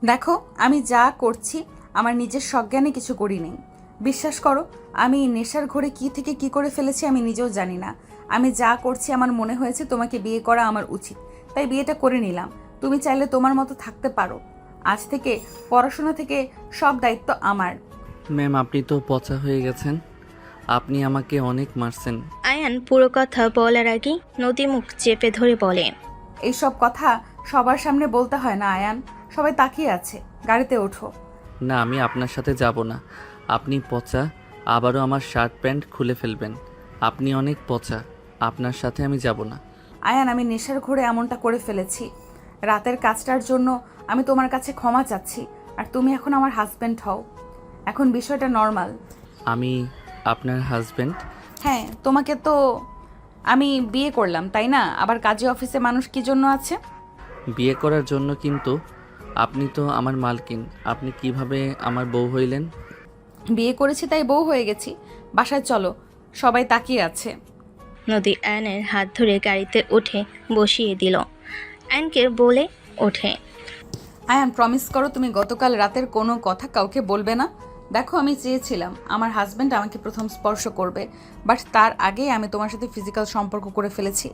দেখো, আমি যা করছি আমার নিজের সজ্ঞানে কিছু করি নেই। বিশ্বাস করো, আমি নেশার ঘোরে কি থেকে কি করে ফেলেছি আমি নিজেও জানি না। আমি যা করছি আমার মনে হয়েছে তোমাকে বিয়ে করা আমার উচিত, তাই বিয়েটা করে নিলাম। তুমি চাইলে তোমার মতো থাকতে পারো। আজ থেকে পড়াশোনা থেকে সব দায়িত্ব আমার। ম্যাম, আপনি তো পচা হয়ে গেছেন। আপনি আমাকে অনেক মারছেন। আয়ান পুরো কথা বলার আগেই নদী মুখ চেপে ধরে বলে, এইসব কথা সবার সামনে বলতে হয় না আয়ান। সবাই তাকিয়ে আছে, গাড়িতে ওঠো। না, আমি আপনার সাথে যাব না। আপনি পচা। আবারও আমার শার্ট প্যান্ট খুলে ফেলবেন। আপনি অনেক পচা। আপনার সাথে আমি যাব না। আয়ান, আমি নেশার ঘোরে এমনটা করে ফেলেছি। রাতের কাজটার জন্য আমি তোমার কাছে ক্ষমা চাচ্ছি। আর তুমি এখন আমার হাজব্যান্ড হও। এখন বিষয়টা নর্মাল। আমি আপনার হাজব্যান্ড? হ্যাঁ, তোমাকে তো আমি বিয়ে করলাম, তাই না? আবার কাজী অফিসে মানুষ কি জন্য আছে? বিয়ে করার জন্য, কিন্তু আপনি তো আমার মালকিন। আপনি কিভাবে আমার বউ হইলেন? বিয়ে করেছি তাই বউ হয়ে গেছি। বাসায় চলো, সবাই তাকিয়ে আছে। নদী আয়নের হাত ধরে গাড়িতে উঠে বসিয়ে দিল। আয়নকে বলে ওঠে, আয়ান, প্রমিস করো তুমি গতকাল রাতের কোনো কথা কাউকে বলবে না। দেখো, আমি চেয়েছিলাম আমার হাজব্যান্ড আমাকে প্রথম স্পর্শ করবে, বাট তার আগেই আমি তোমার সাথে ফিজিক্যাল সম্পর্ক করে ফেলেছি,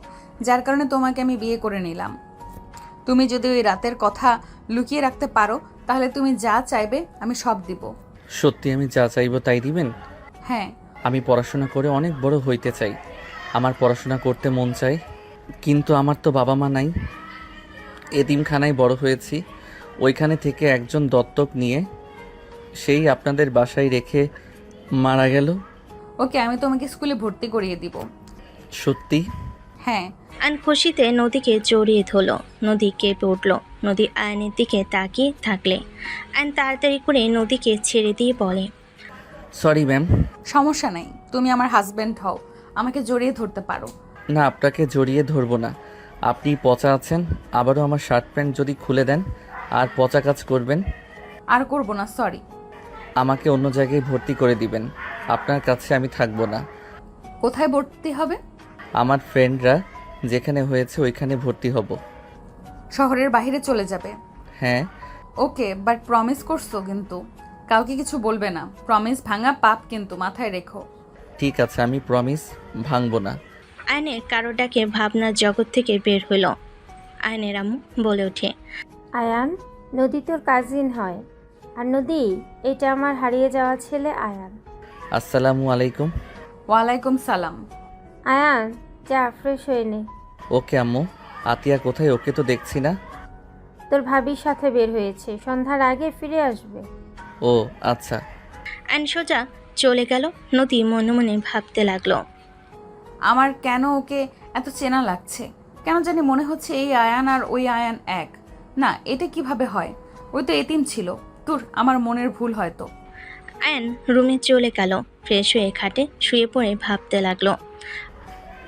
যার কারণে তোমাকে আমি বিয়ে করে নিলাম। তুমি যদি ওই রাতের কথা লুকিয়ে রাখতে পারো তাহলে তুমি যা চাইবে আমি সব দিব। সত্যি আমি যা চাইবো তাই দিবেন? হ্যাঁ। আমি পড়াশোনা করে অনেক বড় হইতে চাই। আমার পড়াশোনা করতে মন চাই, কিন্তু আমার তো বাবা মা নাই। এতিমখানায় বড় হয়েছি। ওইখানে থেকে একজন দত্তক নিয়ে সেই আপনাদের বাসায় রেখে মারা গেল। ওকে, আমি তোমাকে স্কুলে ভর্তি করিয়ে দিব। সত্যি? হ্যাঁ। আয়ন খুশিতে নদীকে জড়িয়ে ধরল। নদী কেঁপে উঠল। নদী আয়নের দিকে তাকিয়ে থাকলে আয়ন তাড়াতাড়ি করে নদীকে ছেড়ে দিয়ে বলে, সরি ম্যাম। সমস্যা নাই, তুমি আমার হাজব্যান্ড হও, আমাকে জড়িয়ে ধরতে পারো। না, আপনাকে জড়িয়ে ধরবো না। আপনি পচা আছেন। আবারও আমার শার্ট প্যান্ট যদি খুলে দেন আর পচা কাজ করবেন। আর করব না, সরি। আমাকে অন্য জায়গায় ভর্তি করে দিবেন। আপনার কাছে আমি থাকবো না। কোথায় ভর্তি হবে? আমার ফ্রেন্ডরা যেখানে হয়েছে ওইখানে ভর্তি হব। শহরের বাইরে চলে যাবে? হ্যাঁ। ওকে, বাট প্রমিস করছো কিন্তু? কাউকে কিছু বলবে না, প্রমিস ভাঙা পাপ কিন্তু, মাথায় রেখো। ঠিক আছে, আমি প্রমিস ভাঙবো না। আয়নের কারো ডাকে ভাবনার জগৎ থেকে বের হইল। আয়নের আম্মু বলে ওঠে, আয়ান, নদী তোর কাজিন হয়। আর নদী, এটা আমার হারিয়ে যাওয়া ছেলে আয়ান। আসসালামু আলাইকুম। ওয়ালাইকুম সালাম। আয়ান, যা ফ্রেশ হয়ে নে। ওকে আম্মু। আতিয়া কোথায়? ওকে তো দেখছি না। তোর ভাবির সাথে বের হয়েছে, সন্ধ্যার আগে ফিরে আসবে। ও আচ্ছা। আয়ন সোজা চলে গেল। নদী মনে মনে ভাবতে লাগলো, আমার কেন ওকে এত চেনা লাগছে? কেন জানি মনে হচ্ছে এই আয়ান আর ওই আয়ান এক। না, এটা কিভাবে হয়? ওই তো এতিম ছিল। তোর আমার মনের ভুল হয়তো। আয়ন রুমে চলে গেল। ফ্রেশ হয়ে খাটে শুয়ে পড়ে ভাবতে লাগলো।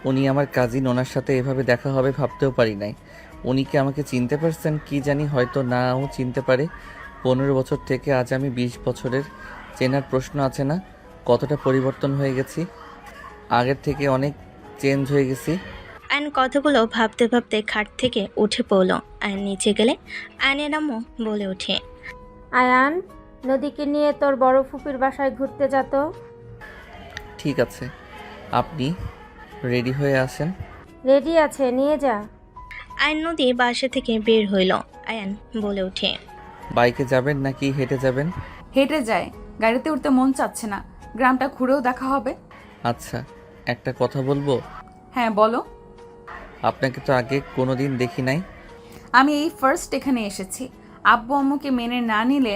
উনি আমার কাজিন, ওনার সাথে এভাবে দেখা হবে ভাবতেও পারি নাই। উনি কি আমাকে চিনতে পারছেন কি জানি, হয়তো নাও চিনতে পারে। 15 বছর থেকে আজ আমি 20 বছরের। চেনার প্রশ্ন আছে না? কতটা পরিবর্তন হয়ে গেছি, আগের থেকে অনেক চেঞ্জ হয়ে গেছি। আয়ন কথাগুলো ভাবতে ভাবতে খাট থেকে উঠে পড়ল। আয়ন নিচে গেলে আয়নের আম্মু বলে ওঠে, আয়ান, নদীকে নিয়ে তোর বড় ফুপির বাসায় ঘুরতে যেত। ঠিক আছে, আপনি রেডি হয়ে আসেন। রেডি আছে, নিয়ে যা। আয়ন নদী বাসা থেকে বের হইল। আয়ান বলে ওঠে, বাইকে যাবেন নাকি হেঁটে যাবেন? হেঁটে যায়, গাড়িতে উঠতে মন চাচ্ছে না। গ্রামটা ঘুরেও দেখা হবে। আচ্ছা, একটা কথা বলবো। হ্যাঁ, বলো। আপনাকে তো আগে কোনোদিন দেখি নাই। আমি এই ফার্স্ট এখানে এসেছি। আব্বু আম্মুকে মেনে না নিলে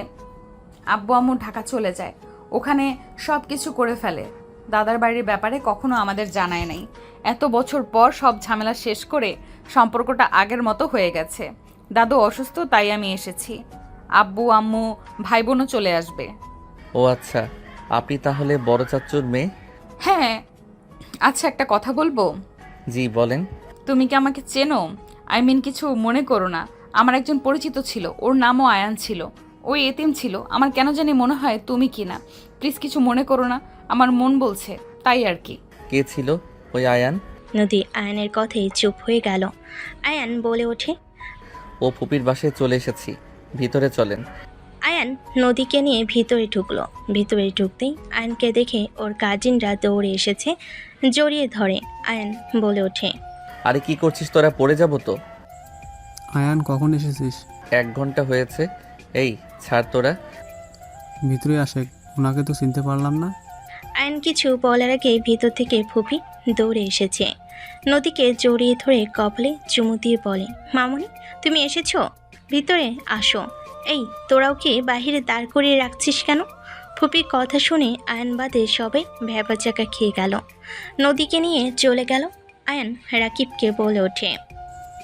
আব্বু আম্মু ঢাকা চলে যায়, ওখানে সব কিছু করে ফেলে। দাদার বাড়ির ব্যাপারে কখনো আমাদের জানায় নাই। এত বছর পর সব ঝামেলা শেষ করে সম্পর্কটা আগের মতো হয়ে গেছে। দাদু অসুস্থ, তাই আমি এসেছি। আব্বু আম্মু ভাই বোনও চলে আসবে। ও আচ্ছা, আপনি তাহলে বড় চাচ্চুর মেয়ে? হ্যাঁ। আচ্ছা, একটা কথা বলবো? জি বলেন। তুমি কি আমাকে চেনো? কিছু মনে করো না। আমার একজন পরিচিত ছিল, ওর নামও আয়ান ছিল। ওই এতিম ছিল। আমার কেন জানি মনে হয় তুমি কি না। প্লিজ কিছু মনে করো না, আমার মন বলছে, তাই আর কি। কে ছিল ওই আয়ান? নদী আয়নের কথাই চুপ হয়ে গেল। আয়ান বলে ওঠে, ও ফুপির বাসায় চলে এসেছি। ভিতরে চলেন। আয়ান নদীকে নিয়ে ভিতরে ঢুকলো। ভিতরে ঢুকতেই আয়নকে দেখে ওর কাজিনরা দৌড়ে এসেছে, জড়িয়ে ধরে। আয়ন বলে ওঠে, আরে কি করছিস তোরা, পড়ে যাব তো। আয়ান কখন এসেছিস? 1 ঘন্টা হয়েছে। এই ছাড় তোরা। ভিতরে আসে, ওনাকে তো চিনতে পারলাম না। আয়ন কিছু বলার আগে ভিতর থেকে ফুপি দৌড়ে এসেছে। নদীকে জড়িয়ে ধরে কপালে চুমু দিয়ে বলে, মামুনি তুমি এসেছো, ভিতরে আসো। এই তোরাও কি বাহিরে দাঁড় করিয়ে রাখছিস কেন? ফুপির কথা শুনে আয়ন বাদে সবাই ভ্যাবাচাকা খেয়ে গেল। নদীকে নিয়ে চলে গেল। আয়ন রাকিবকে বলে ওঠে,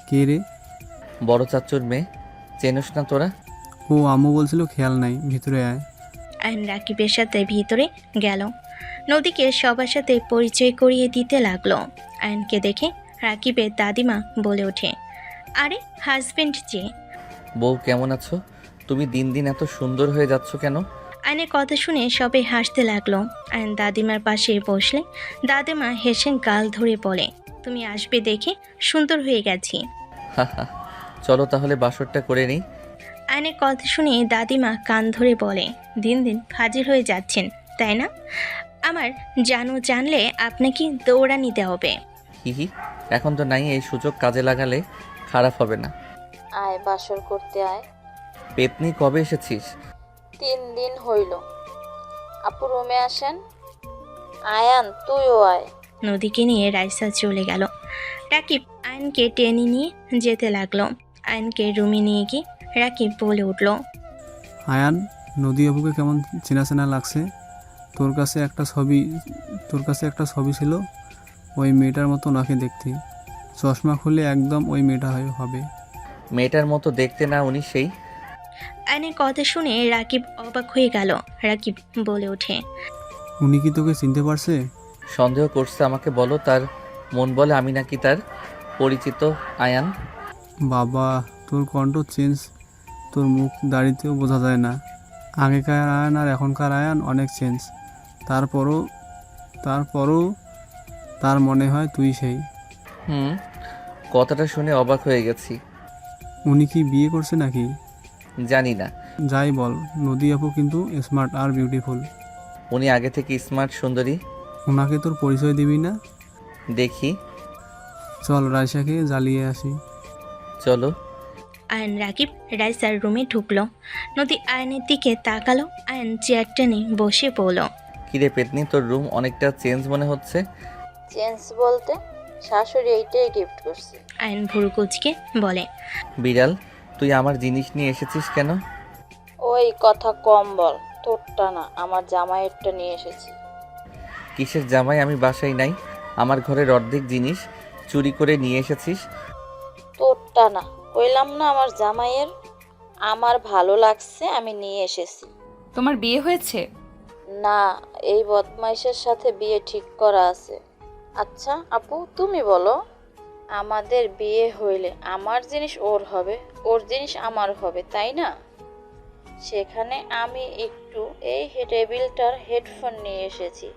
কে রে? বড় চাচুর মেয়ে, চেনস না তোরা? ও আম্মু বলছিল খেয়াল নাই, ভিতরে আয়। আয়ন রাকিবের সাথে ভিতরে গেল। নদীকে সবার সাথে পরিচয় করিয়ে দিতে লাগলো। আয়নকে দেখে রাকিবের দাদিমা বলে ওঠে, আরে হাজবেন্ড যে। বউ কেমন আছো? তুমি দিন দিন এত সুন্দর হয়ে যাচ্ছ কেন? আয়নের কথা শুনে সবাই হাসতে লাগলো। আয়ন দাদিমার পাশে বসলে দাদিমা হেসে গাল ধরে বলে, তুমি আসবে দেখে সুন্দর হয়ে গেছি। হাহা, চলো তাহলে বাসরটা করে নিই। আয়নের কথা শুনে দাদিমা কান ধরে বলে, দিন দিন ফাজিল হয়ে যাচ্ছেন তাই না? আমার জানলে আপনাকে দৌড়ানি দেওয়া হবে। হিহি, এখন তো নাই, এই সুযোগ কাজে লাগালে খারাপ হবে না। আয় বাসর করতে আয়। পেতনি কবে এসেছিস? 3 দিন হইল। আপু রুমে আসেন। আয়ান তুইও আয়। নদীকে নিয়ে রাইসা চলে গেল। রাকিব আয়নকে টেনে নিয়ে যেতে লাগলো। আয়নকে রুমে নিয়ে গিয়ে রাকিব বলে উঠল, আয়ান, নদী আপুকে কেমন চেনা চেনা লাগছে। তোর কাছে একটা ছবি ছিল, ওই মেয়েটার মতো ওনাকে দেখতে। চশমা খুলে একদম ওই মেয়েটা হবে। মেয়েটার মতো দেখতে না উনি সেই? আয়নের কথা শুনে রাকিব অবাক হয়ে গেল। রাকিব বলে ওঠে, উনি কি তোকে চিনতে পারছে? সন্দেহ করছে আমাকে, বলো তার মন বলে আমি নাকি তার পরিচিত আয়ান। বাবা, তোর কণ্ঠ চেঞ্জ, তোর মুখ দাড়িতেও বোঝা যায় না। আগেকার আয়ান আর এখনকার আয়ান অনেক চেঞ্জ। তারপরও তার মনে হয় তুই সেই। কথাটা শুনে অবাক হয়ে গেছি। উনি কি বিয়ে করছে নাকি? জানি না। যাই বল, নদী আপু কিন্তু স্মার্ট আর বিউটিফুল। উনি আগে থেকে স্মার্ট সুন্দরী। ওনাকে তোর পরিচয় দিবি না? দেখি। চল রাইসাকে জ্বালিয়ে আসি। চলো। আয়ন রাকিব রাইসার রুমে ঢুকলো। নদী আয়নের দিকে তাকালো। আয়ন চেয়ার টেনে বসে পড়ল। কিরে পেতনি, তোর রুম অনেকটা চেঞ্জ মনে হচ্ছে। চেঞ্জ বলতে শাশুড়ি এইটাই গিফট করছে। আয়ন ভুরু কুচকে বলে, বিড়াল, তুই আমার জিনিস নিয়ে এসেছিস কেন? ওই কথা কম বল, তোরটা না আমার জামাইয়েরটা নিয়ে এসেছি। কিসের জামাই? আমি বাসায় নাই। আমার ঘরের অর্ধেক জিনিস চুরি করে নিয়ে এসেছিস। তোরটা না, কইলাম না আমার জামাইয়ের। আমার ভালো লাগছে আমি নিয়ে এসেছি। তোমার বিয়ে হয়েছে? না, এই বদমাইশের সাথে বিয়ে ঠিক করা আছে। আচ্ছা আপু তুমি বলো, আমাদের বিয়ে হইলে আমার জিনিস ওর হবে, ওর জিনিস আমার হবে, তাই না? সেখানে আমি একটু এই টেবিলটার হেডফোন নিয়ে এসেছি।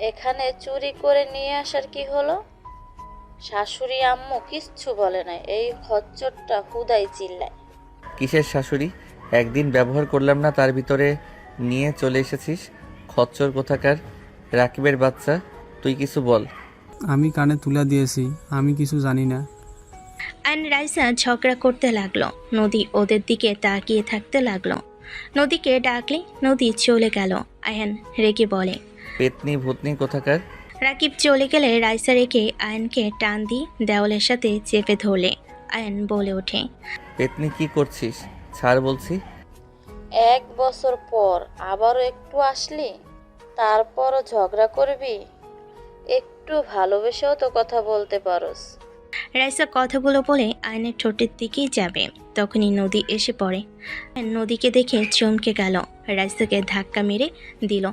এখানে চুরি করে নিয়ে আসার কি হলো? শাশুড়ি আম্মু কিচ্ছু বলে না, এই খচ্চরটা হুদাই চিল্লায়। কিসের শাশুড়ি? একদিন ব্যবহার করলাম না, তার ভিতরে নিয়ে চলে এসেছিস। খচ্চর কোথাকার রাকিবের বাচ্চা, তুই কিছু বল। আমি কানে তুলে দিয়েছি, আমি কিছু জানি না। আয়ন রাইসা ঝগড়া করতে লাগলো। নদী ওদের দিকে তাকিয়ে থাকতে লাগলো। নদীকে ডাকলে নদী চলে গেল। আয়ন রেগে বলে, পেতনি ভূতনি কোথাকার। রাকিব চলে গেলে রাইসা রেখে আয়নকে টান দিয়ে দেওয়ালের সাথে চেপে ধরলে। আয়ন বলে ওঠে, পেতনি কি করছিস? ছাড় বলছি। 1 বছর পর আবারও একটু আসলি, তারপরও ঝগড়া করবি? একটু ভালোবেসেও তো কথা বলতে পারোস। রাইসা কথাগুলো বলে আয়নের ঠোঁটের দিকেই যাবে, তখনই নদী এসে পড়ে। আয়ন নদীকে দেখে চমকে গেল। রাইসাকে ধাক্কা মেরে দিল।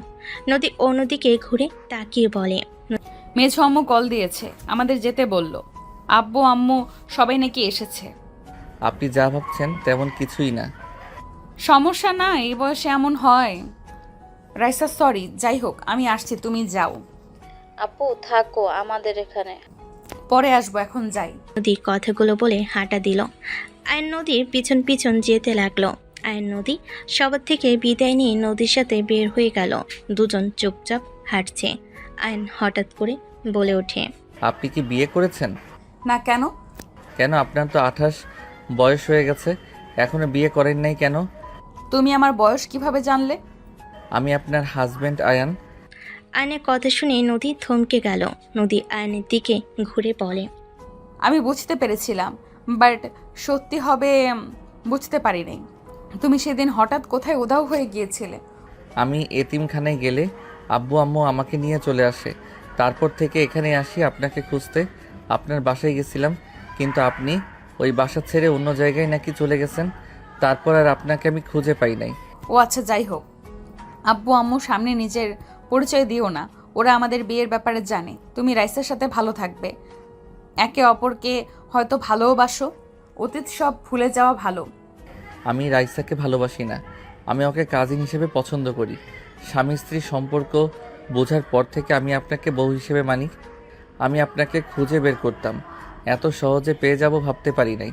নদী অন্যদিকে ঘুরে তাকিয়ে বলে, মেঝো আম্মু কল দিয়েছে, আমাদের যেতে বলল। আব্বু আম্মু সবাই নাকি এসেছে। আপনি যা ভাবছেন তেমন কিছুই না। সমস্যা না, এই বয়সে এমন হয়। রাইসা সরি, যাই হোক আমি আসছি, তুমি যাও। আপু থাকো আমাদের এখানে। পরে আসবো, এখন যাই। নদী কথাগুলো বলে হাঁটা দিল। আয়ন নদীর পিছন পিছন যেতে লাগলো। আয়ন নদী সবার থেকে বিদায় নিয়ে নদীর সাথে বের হয়ে গেল। দুজন চুপচাপ হাঁটছে। আয়ন হঠাৎ করে বলে ওঠে, আপনি কি বিয়ে করেছেন? না, কেন? কেন, আপনার তো 28 বয়স হয়ে গেছে, এখনো বিয়ে করেন নাই কেন? তুমি আমার বয়স কিভাবে জানলে? আমি আপনার হাজবেন্ড আয়ান। আয়নের কথা শুনে নদী থমকে গেল। নদী আয়নের দিকে ঘুরে বলে, আমি বুঝতে পেরেছিলাম, বাট সত্যি হবে বুঝতে পারিনি। তুমি সেদিন হঠাৎ কোথায় উধাও হয়ে গিয়েছিলে? আমি এতিমখানায় গেলে আব্বু আম্মু আমাকে নিয়ে চলে আসে। তারপর থেকে এখানে আসি আপনাকে খুঁজতে। আপনার বাসায় গেছিলাম, কিন্তু আপনি ওই বাসা ছেড়ে অন্য জায়গায় নাকি চলে গেছেন। তারপর আর আপনাকে আমি খুঁজে পাই নাই। ও আচ্ছা, যাই হোক, আব্বু আম্মু সামনে নিজের পরিচয় দিও না। ওরা আমাদের বিয়ের ব্যাপারে জানে। তুমি রাইসের সাথে ভালো থাকবে, একে অপরকে হয়তো ভালোবাসো। অতীত সব ভুলে যাওয়া ভালো। আমি রাইসাকে ভালোবাসি না, আমি ওকে কাজিন হিসেবে পছন্দ করি। স্বামী স্ত্রীর সম্পর্ক বোঝার পর থেকে আমি আপনাকে বউ হিসেবে মানি। আমি আপনাকে খুঁজে বের করতাম, এত সহজে পেয়ে যাব ভাবতে পারি নাই।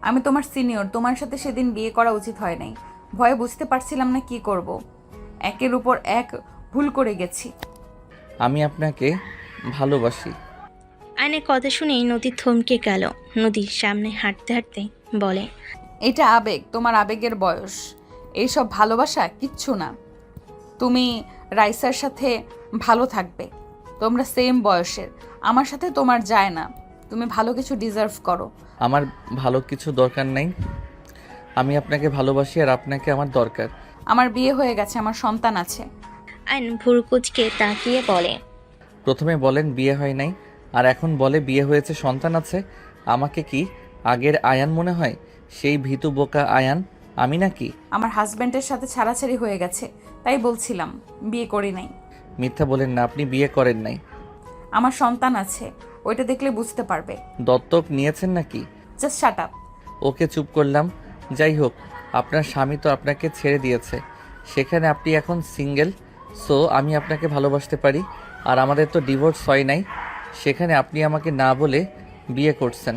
আমি তোমার সিনিয়র, তোমার সাথে সেদিন বিয়ে করা উচিত হয় নাই। ভয়ে বুঝতে পারছিলাম না কি করব। একের উপর এক ভুল করে গেছি। আমি আপনাকে ভালোবাসি। আয়নের কথা শুনেই নদী থমকে গেল। নদীর সামনে হাঁটতে হাঁটতে বলে, এটা আবেগ, তোমার আবেগের বয়স। এইসব ভালোবাসা কিচ্ছু না। তুমি রাইসার সাথে ভালো থাকবে, তোমরা সেম বয়সের। আমার সাথে তোমার যায় না। তুমি ভালো কিছু ডিজার্ভ করো। আমার ভালো কিছু দরকার নাই, আমি আপনাকে ভালোবাসি আর আপনাকে আমার দরকার। আমার বিয়ে হয়ে গেছে, আমার সন্তান আছে। আয়ন ভুরকুচকে তাকিয়ে বলে, প্রথমে বলেন বিয়ে হয় নাই, আর এখন বলে বিয়ে হয়েছে, সন্তান আছে। আমাকে কি আগের আয়ান মনে হয়? সেই ভীতু বোকা আয়ান আমি নাকি? আমার হাজব্যান্ডের সাথে ছাড়াছাড়ি হয়ে গেছে, তাই বলছিলাম বিয়ে করি নাই। মিথ্যা বলেন না, আপনি বিয়ে করেন নাই। আমার সন্তান আছে, ওইটা দেখলে বুঝতে পারবে। দত্তক নিয়েছেন নাকি? Just shut up. ওকে, চুপ করলাম। যাই হোক, আপনার স্বামী তো আপনাকে ছেড়ে দিয়েছে, সেখানে আপনি এখন সিঙ্গেল। সো আমি আপনাকে ভালোবাসতে পারি। আর আমাদের তো ডিভোর্স হয় নাই, সেখানে আপনি আমাকে না বলে বিয়ে করছেন।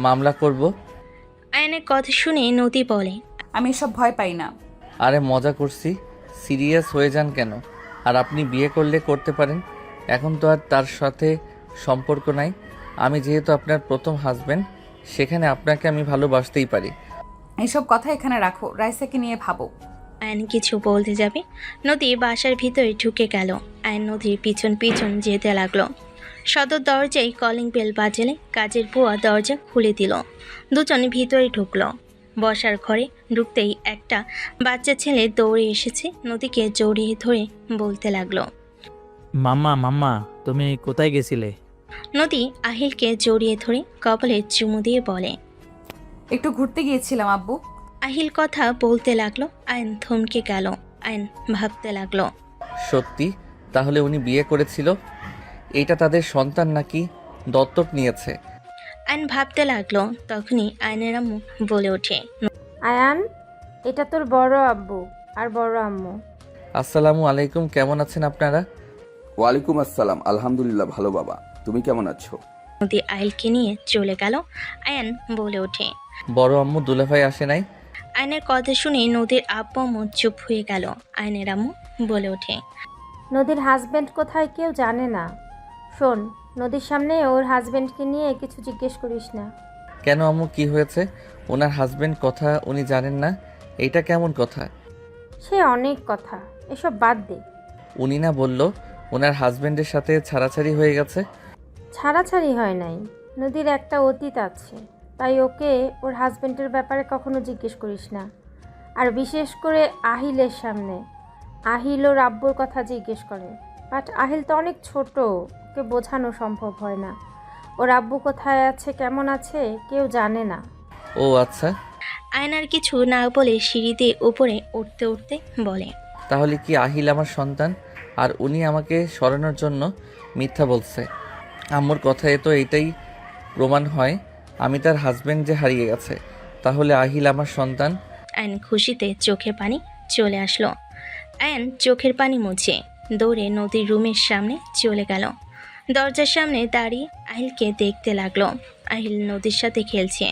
মামলা করব। আয়নের কথা শুনে নদী বলে, আমি এসব ভয় পাই না। আরে মজা করছি, সিরিয়াস হয়ে যান কেন? আর আপনি বিয়ে করলে করতে পারেন, এখন তো আর তার সাথে সম্পর্ক নাই। আমি যেহেতু আপনার প্রথম হাজবেন্ড, সেখানে আপনাকে আমি ভালোবাসতেই পারি। এইসব কথা এখানে রাখো, রাইসাকে নিয়ে ভাবো। আয়ন কিছু বলতে যাবে, নদী বাসার ভিতরে ঢুকে গেল। আয়ন নদীর পিছন পিছন যেতে লাগলো। সদর দরজায় কলিং বেল বাজলে কাজের বুয়া দরজা খুলে দিল। দুজন ভিতরে ঢুকলো। বসার ঘরে ঢুকতেই একটা বাচ্চা ছেলে দৌড়ে এসেছে, নদীকে জড়িয়ে ধরে বলতে লাগলো, মাম্মা মাম্মা, তুমি কোথায় গেছিলে? নদী আহিলকে জড়িয়ে ধরে কপালে চুমু দিয়ে বলে, একটু ঘুরতে গিয়েছিলাম আব্বু। আহিল কথা বলতে লাগলো। আয়ন থমকে গেল। আয়ন ভাবতে লাগলো, সত্যি? তাহলে উনি বিয়ে করেছিল? এইটা তাদের সন্তান নাকি দত্তক নিয়েছে? আয়ন ভাবতে লাগলো। তখনই আয়নের আম্মু বলে ওঠে, আয়ান, এটা তোর বড় আব্বু আর বড় আম্মু। আসসালামু আলাইকুম, কেমন আছেন আপনারা? ওয়ালাইকুম আসসালাম, আলহামদুলিল্লাহ ভালো বাবা, তুমি কেমন আছো? নদী আহিলকে নিয়ে চলে গেল। আয়ন বলে ওঠে, বড় আম্মু দুলাভাই আসে নাই? আয়নের কথা শুনে নদীর আব্বু আম্মু চুপ হয়ে গেল। আয়নের আম্মু বলে ওঠে, নদীর হাজবেন্ড কোথায় কেউ জানে না। শোন, নদীর সামনে ওর হাজবেন্ডকে নিয়ে কিছু জিজ্ঞেস করিস না। কেন আম্মু, কি হয়েছে? ওনার হাজবেন্ড কথা উনি জানেন না, এইটা কেমন কথা? সে অনেক কথা, এসব বাদ দে। উনি না বলল ওনার হাজবেন্ডের সাথে ছাড়াছাড়ি হয়ে গেছে? ছাড়াছাড়ি হয় নাই, নদীর একটা অতীত আছে, তাই ওকে ওর হাজবেন্ডের ব্যাপারে কখনো জিজ্ঞেস করিস না। আর বিশেষ করে আহিলের সামনে। আহিল ওর আব্বুর কথা জিজ্ঞেস করে, বাট আহিল তো অনেক ছোট, ওকে বোঝানো সম্ভব হয় না। ওর আব্বু কোথায় আছে, কেমন আছে, কেউ জানে না। ও আচ্ছা, আয়নার কিছু না বলে সিঁড়ি দিয়ে উপরে উঠতে উঠতে বলে, তাহলে কি আহিল আমার সন্তান আর উনি আমাকে সরানোর জন্য মিথ্যা বলছে? আম্মুর কথায় তো এইটাই প্রমাণ হয় আমি তার হাজবেন্ড যে হারিয়ে গেছে, তাহলে আহিল আমার সন্তান। আয়ন খুশিতে চোখে পানি চলে আসলো। আয়ন চোখের পানি মুছে দৌড়ে নদীর রুমের সামনে চলে গেল। দরজার সামনে দাঁড়িয়ে আহিলকে দেখতে লাগলো। আহিল নদীর সাথে খেলছে।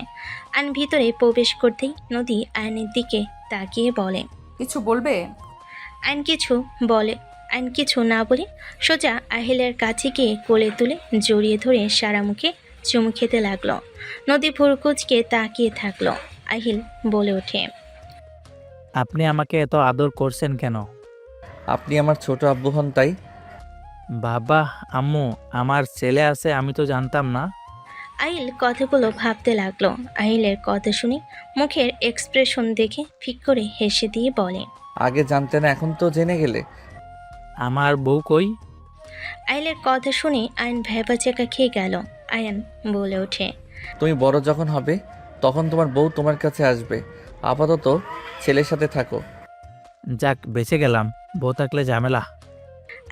আয়ন ভিতরে প্রবেশ করতেই নদী আয়নের দিকে তাকিয়ে বলে। কিছু বলবে? আইন কিছু না বলে সোজা আহিলের কাছে গিয়ে কোলে তুলে জড়িয়ে ধরে সারা মুখে চুমু খেতে লাগলো। নদী ভুরকুচকে তাকিয়ে থাকলো। আহিল বলে ওঠে। আপনি আমাকে এত আদর করছেন কেন? আপনি আমার ছোট আব্বু হন তাই। বাবা, আম্মু, আমার ছেলে আছে আমি তো জানতাম না। আহিল কথাগুলো ভাবতে লাগলো। আহিলের কথা শুনে মুখের এক্সপ্রেশন দেখে ফিক করে হেসে দিয়ে বলে। আগে জানতে না, এখন তো জেনে গেলে। আমার বউ কই? আহিলের কথা শুনে আইন ভ্যাবাচাকা খেয়ে গেল। আয়ান বলে ওঠে। তুমি বড় যখন হবে তখন তোমার বউ তোমার কাছে আসবে। আপাতত ছেলের সাথে থাকো। যাক, বেঁচে গেলাম, বউ থাকলে ঝামেলা।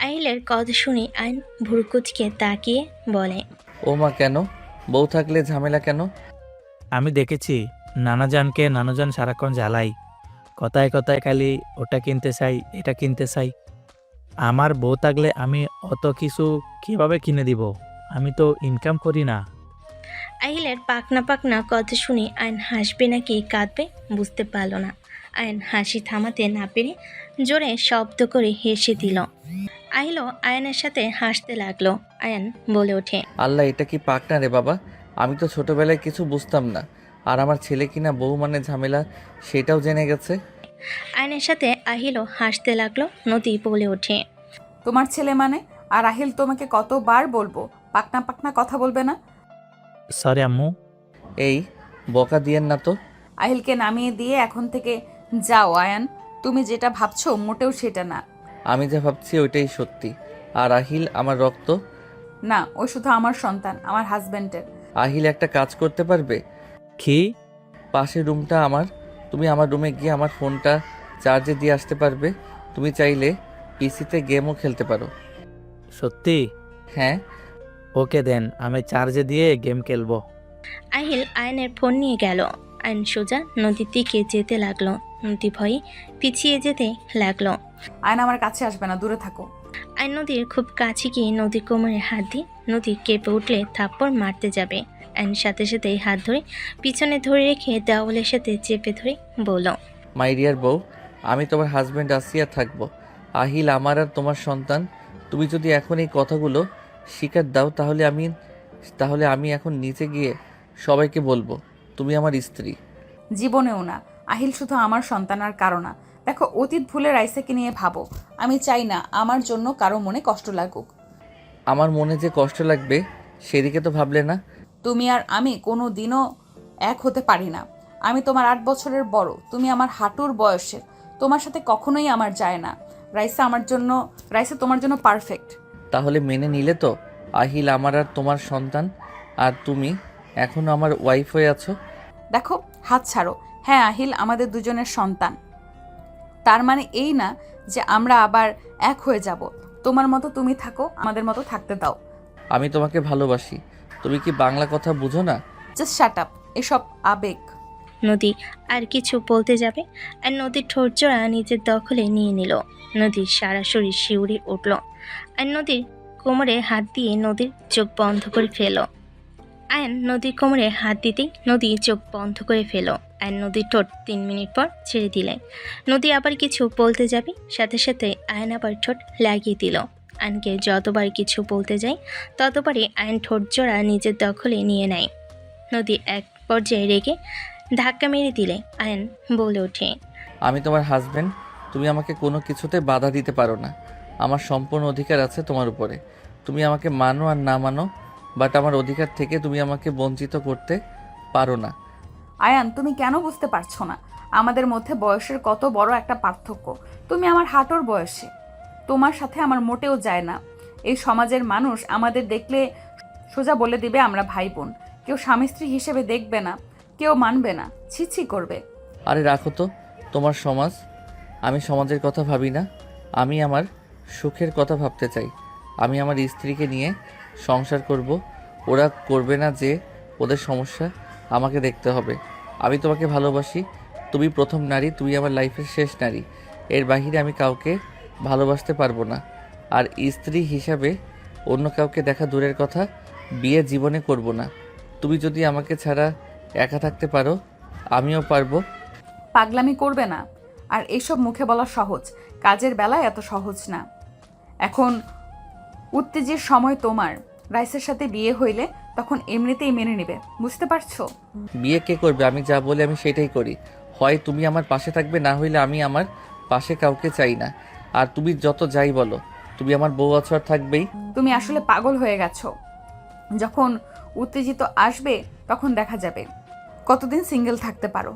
আহিলের কথা শুনে আইন ভুরকুচকে তাকিয়ে বলে। ও মা, কেন? বউ থাকলে ঝামেলা কেন? আমি দেখেছি নানাজান সারাক্ষণ জ্বালাই, কথায় কথায় খালি ওটা কিনতে চাই, এটা কিনতে চাই। আমার বউ থাকলে আমি অত কিছু কিভাবে কিনে দিব? আমি তো ইনকাম করি না। আহিলের পাকনা পাকনা কথা শুনে আইন হাসবে নাকি কাঁদবে বুঝতে পারল না। আয়ন হাসি থামাতে না পেরে জোরে শব্দ করে হেসে দিল। আহিলও আয়নের সাথে হাসতে লাগলো। আয়ন বলে ওঠে। আল্লাহ, এটা কি পাক না রে বাবা? আমি তো ছোটবেলায় কিছু বুঝতাম না, আর আমার ছেলে কিনা বউ মানে ঝামেলা সেটাও জেনে গেছে। আয়নের সাথে আহিলও হাসতে লাগলো। নদী বলে ওঠে। তোমার ছেলে মানে? আর আহিল তোমাকে কতবার বলবো পাকনা পাকনা কথা বলবে না? সরি আম্মু। এই বকা দিয়েন না তো। আহিলকে নামিয়ে দিয়ে এখন থেকে যাও আয়ান। তুমি যেটা ভাবছো মোটেও সেটা না। আমি যা ভাবছি ওইটাই সত্যি। আর আহিল আমার রক্ত। না, ও শুধু আমার সন্তান, আমার হাজবেন্ডের। আহিল একটা কাজ করতে পারবে? কি? পাশের রুমটা আমার, তুমি আমার রুমে গিয়ে আমার ফোনটা চার্জে দিয়ে আসতে পারবে? তুমি চাইলে পিসিতে গেমও খেলতে পারো। সত্যি? হ্যাঁ। ওকে দেন, আমি চার্জে দিয়ে গেম খেলবো। আহিল আয়নের ফোন নিয়ে গেল। আয়ন সোজা নদীর দিকে যেতে লাগলো। নদী ভয়ে পিছিয়ে যেতে লাগলো। আয়ন আমার কাছে আসবে না, দূরে থাকো। আয়ন নদীর খুব কাছে গিয়ে নদীর কোমরে হাত দিয়ে নদী কেঁপে উঠলে থাপ্পড় মারতে যাবে। আয়ন সাথে সাথে হাত ধরে পিছনে ধরে রেখে দেওয়ালের সাথে চেপে ধরে বলল। মাই ডিয়ার বউ, আমি তোমার হাজব্যান্ড আসিয়া থাকবো। আহিল আমার আর তোমার সন্তান। তুমি যদি এখন এই কথাগুলো স্বীকার দাও তাহলে আমি এখন নিচে গিয়ে সবাইকে বলবো তুমি আমার স্ত্রী। জীবনেও না। আহিল শুধু আমার সন্তান আর কারো না। দেখো, অতীত ভুলে রাইসাকে নিয়ে ভাবো। আমি চাই না আমার জন্য কারো মনে কষ্ট লাগুক। আমার মনে যে কষ্ট লাগবে সেদিকে তো ভাবলে না। তুমি আর আমি কোনো দিনও এক হতে পারি না। আমি তোমার 8 বছরের বড়, তুমি আমার হাঁটুর বয়সের। তোমার সাথে কখনোই আমার যায় না। রাইসা তোমার জন্য পারফেক্ট। তাহলে মেনে নিলে তো আহিল আমার আর তোমার সন্তান, আর তুমি এখনো আমার ওয়াইফ হয়ে আছো। দেখো, হাত ছাড়ো। হ্যাঁ, আহিল আমাদের দুজনের সন্তান। তার মানে এই না যে আমরা আবার এক হয়ে যাব। তোমার মতো তুমি থাকো, আমাদের মতো থাকতে দাও। আমি তোমাকে ভালোবাসি। তুমি কি বাংলা কথা বুঝো না? জাস্ট শাট আপ, এসব আবেগ। নদী আর কিছু বলতে যাবে আর নদীর ঠোঁটজোড়া নিজের দখলে নিয়ে নিল। নদীর সারা শরীর শিউরে উঠল। আর নদীর কোমরে হাত দিয়ে নদীর চোখ বন্ধ করে ফেল। আয়ন নদীর কোমরে হাত দিতেই নদী চোখ বন্ধ করে ফেল। আয়ন নদীর ঠোঁট 3 মিনিট পর ছেড়ে দিলেন। নদী আবার কিছু বলতে যাবে, সাথে সাথে আয়ন আবার ঠোঁট লাগিয়ে দিল। আয়নকে যতবার কিছু বলতে যায় ততবারই আয়ন ঠোঁটজোড়া নিজের দখলে নিয়ে নেয়। নদী এক পর্যায়ে রেগে ধাক্কা মেরে দিলে আয়ন বলে ওঠে। আমি তোমার হাজব্যান্ড, তুমি আমাকে কোনো কিছুতে বাধা দিতে পারো না। আমার সম্পূর্ণ অধিকার আছে তোমার উপরে। তুমি আমাকে মানো আর না মানো, বাট আমার অধিকার থেকে তুমি আমাকে বঞ্চিত করতে পারো না। আয়ান, তুমি কেন বুঝতে পারছো না আমাদের মধ্যে বয়সের কত বড় একটা পার্থক্য? তুমি আমার হাঁটুর বয়সে। তোমার সাথে আমার মোটেও যায় না। এই সমাজের মানুষ আমাদের দেখলে সোজা বলে দিবে আমরা ভাই বোন। কেউ স্বামী স্ত্রী হিসেবে দেখবে না, কেউ মানবে না, ছি করবে। আরে রাখো তো তোমার সমাজ। আমি সমাজের কথা ভাবি না, আমি আমার সুখের কথা ভাবতে চাই। আমি আমার স্ত্রীকে নিয়ে সংসার করব। ওরা করবে না যে ওদের সমস্যা আমাকে দেখতে হবে। আমি তোমাকে ভালোবাসি। তুমি প্রথম নারী, তুমি আমার লাইফের শেষ নারী। এর বাহিরে আমি কাউকে ভালোবাসতে পারবো না। আর স্ত্রী হিসাবে অন্য কাউকে দেখা দূরের কথা, বিয়ে জীবনে করব না। তুমি যদি আমাকে ছাড়া একা থাকতে পারো, আমিও পারবো। পাগলামি করবে না। আর এইসব মুখে বলা সহজ, কাজের বেলায় এত সহজ না। এখন উত্তেজের সময় তোমার। রাইসের সাথে বিয়ে হইলে তখন এমনিতেই মেনে নেবে, বুঝতে পারছো? বিয়ে কে করবে? আমি যা বলি আমি সেটাই করি। হয় তুমি আমার পাশে থাকবে, না হইলে আমি আমার পাশে কাউকে চাই না। আর তুমি যত যাই বলো, তুমি আমার বউ আছো আর থাকবেই। তুমি আসলে পাগল হয়ে গেছো। যখন উত্তেজিত আসবে তখন দেখা যাবে কতদিন সিঙ্গেল থাকতে পারো।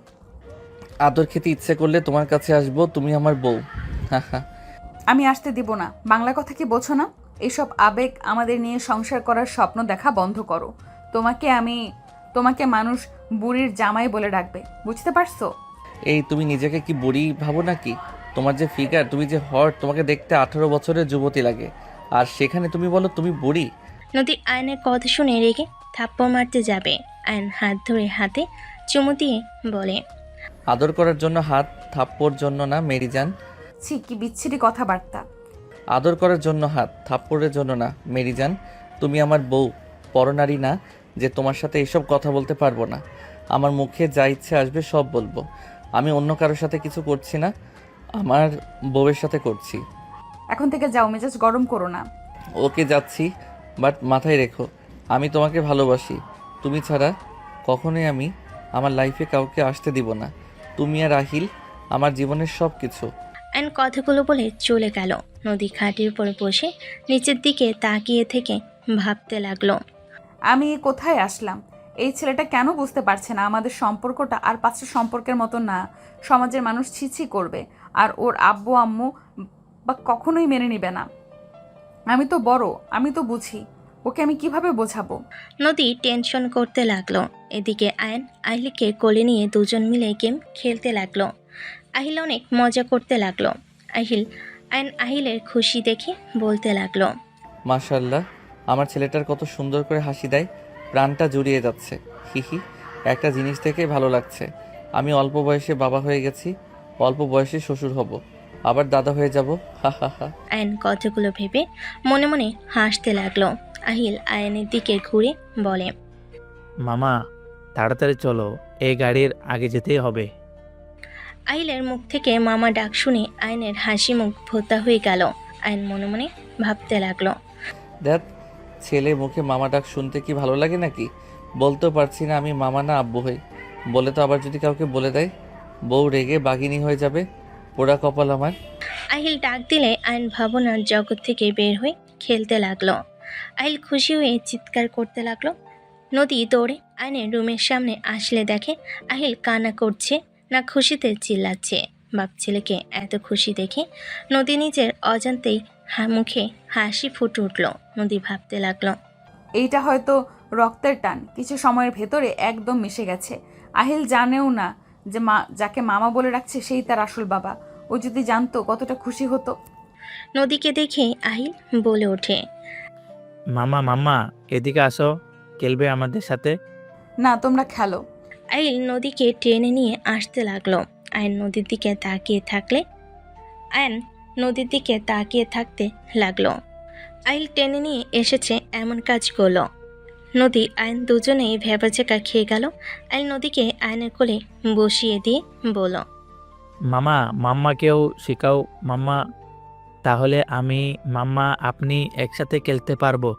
আদর খেতে ইচ্ছে করলে তোমার কাছে আসবো, তুমি আমার বউ। আমি আসতে দিব না। বাংলা কথা কি বোঝো না? এইসব আবেগ আমাদের নিয়ে সংসার করার স্বপ্ন দেখা বন্ধ করো। তোমাকে মানুষ বুড়ির জামাই বলে ডাকবে, বুঝতে পারছো? এই তুমি নিজেকে কি বুড়ি ভাবো নাকি? তোমার যে ফিগার, তুমি যে হট, তোমাকে দেখতে 18 বছরের যুবতী লাগে, আর সেখানে তুমি বলো তুমি বুড়ি। নদী আয়নের কথা শুনে রেগে থাপ্পড় মারতে যাবে। আয়ন হাত ধরে হাতে চুমু দিয়ে বলে, আদর করার জন্য হাত, থাপ্পড় জন্য না মেরিজান। ছি, কি বিচ্ছিরি কথাবার্তা। আদর করার জন্য হাত, থাপ্পড়ের জন্য না মেরিজান। তুমি আমার বউ, পরনারী না যে তোমার সাথে এসব কথা বলতে পারবো না। আমার মুখে যা ইচ্ছে আসবে সব বলবো। আমি অন্য কারোর সাথে কিছু করছি না, আমার বউয়ের সাথে করছি। এখন থেকে যাও, মেজাজ গরম করো না। ওকে যাচ্ছি, বাট মাথায় রেখো আমি তোমাকে ভালোবাসি। তুমি ছাড়া কখনোই আমি আমার লাইফে কাউকে আসতে দিব না। তুমি আর আহিল আমার জীবনের সব কিছু। আয়ন কথাগুলো বলে চলে গেল। নদী খাটের উপর বসে নিচের দিকে তাকিয়ে থেকে ভাবতে লাগলো। আমি কোথায় আসলাম? এই ছেলেটা কেন বুঝতে পারছে না আমাদের সম্পর্কটা আর 5টা সম্পর্কের মতো না। সমাজের মানুষ ছিছি করবে, আর ওর আব্বু আম্মু বা কখনোই মেনে নিবে না। আমি তো বড়, আমি তো বুঝি। ওকে আমি কিভাবে বোঝাবো? নদী টেনশন করতে লাগলো। এদিকে আয়ন আহিলকে কোলে নিয়ে দুজন মিলে গেম খেলতে লাগলো। আহিল অনেক মজা করতে লাগলো। আহিলের খুশি দেখে বলতে লাগলো, মাশাল্লাহ, আমার ছেলেটার কত সুন্দর করে হাসি দেয়, প্রাণটা জুড়িয়ে যাচ্ছে। হিহি, একটা জিনিস থেকে ভালো লাগছে, আমি অল্প বয়সে বাবা হয়ে গেছি, অল্প বয়সে শ্বশুর হব, আবার দাদা হয়ে যাব। হা হা হা। আয়ন কথাগুলো ভেবে মনে মনে হাসতে লাগলো। আহিল আয়নের দিকে ঘুরে বলে, মামা তাড়াতাড়ি চলো, এই গাড়ির আগে যেতেই হবে। আহিলের মুখ থেকে মামা ডাক শুনে আয়নের হাসি মুখ ভোতা হয়ে গেল। আয়ন মনে মনে ভাবতে লাগলো, দেখ, ছেলে মুখে মামা ডাক শুনতে কি ভালো লাগে নাকি? বলতেও পারছি না আমি মামা না আব্বু হই। বলে তো আবার যদি কাউকে বলে দেয়, বউ রেগে বাঘিনী হয়ে যাবে। পোড়া কপাল আমার। আহিল ডাক দিলে আয়ন ভাবনার জগৎ থেকে বের হয়ে খেলতে লাগলো। আহিল খুশি হয়ে চিৎকার করতে লাগলো। নদী দৌড়ে আয়নের রুমের সামনে আসলে দেখে আহিল কান্না করছে, না খুশিতে চিল্লাচ্ছে। বাপ ছেলেকে এত খুশি দেখে নদী নিজের অজান্তেই মুখে হাসি ফুটে উঠল। নদী ভাবতে লাগলো, এইটা হয়তো রক্তের টান, কিছু সময়ের ভেতরে একদম মিশে গেছে। আহিল জানেও না যে যাকে মামা বলে রাখছে সেই তার আসল বাবা। ও যদি জানতো কতটা খুশি হতো। নদীকে দেখে আহিল বলে ওঠে, মামা মাম্মা এদিকে আসো, খেলবে আমাদের সাথে। না, তোমরা খেলো। আহিল নদীকে টেনে নিয়ে আসতে লাগলো। আয়ন নদীর দিকে তাকিয়ে থাকতে লাগলো। আহিল টেনে নিয়ে এসেছে এমন কাজ করলো। নদী আয়ন দুজনেই ভেবাচেকা খেয়ে গেল। আহিল নদীকে আয়নের কোলে বসিয়ে দিয়ে বলল, মামা মাম্মাকেও শেখাও মাম্মা, তাহলে আমি মাম্মা আপনি একসাথে খেলতে পারবো,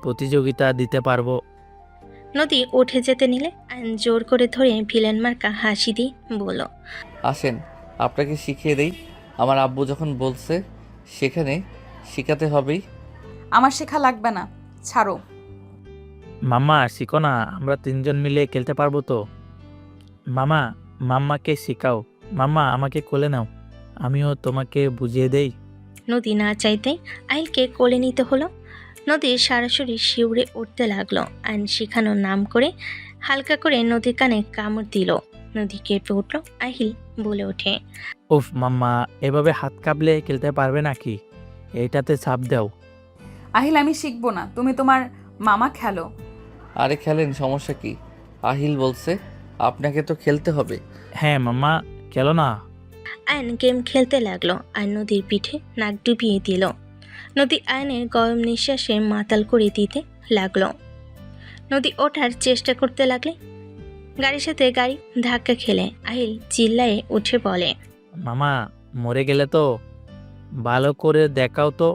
প্রতিযোগিতা দিতে পারবো। নদী উঠে যেতে নিলে আয়ন জোর করে ধরে ভিলেন মার্কা হাসি দিয়ে বলল, আসেন আপনাকে শিখিয়ে দেই। আমার আব্বু যখন বলছে সেখানে শিখাতে হবেই। আমার শেখা লাগবে না, ছাড়ো। মাম্মা শিখো না, আমরা তিনজন মিলে খেলতে পারবো তো। মামা মাম্মাকে শেখাও, মাম্মা আমাকে কোলে নাও, আমিও তোমাকে বুঝিয়ে দেই। নদী না চাইতেই আহিলকে কোলে নিতে হলো। নদীর সরাসরি শিউরে উঠতে লাগলো। আইন শিখানোর নাম করে হালকা করে নদীর কানে কামড় দিল। নদী কেঁপে উঠল। আহিল বলে ওঠে, উফ মাম্মা, এভাবে হাত কাঁপলে খেলতে পারবে নাকি? এইটাতে চাপ দাও। আহিল, আমি শিখবো না, তুমি তোমার মামা খেলো। আরে খেলেন, সমস্যা কি? আহিল বলছে আপনাকে তো খেলতে হবে। হ্যাঁ মাম্মা, খেলো না। আয়ন গেম খেলতে লাগলো। আয়ন নদীর পিঠে নাক ডুবিয়ে দিল। নদী আয়নের গরম নিঃশ্বাসে মাতাল করে দিতে লাগলো। নদী ওঠার চেষ্টা করতে লাগলে গাড়ির সাথে গাড়ি ধাক্কা খেলে আহিল চিল্লায়ে উঠে বলে, মামা মরে গেলে তো ভালো করে দেখাও তো,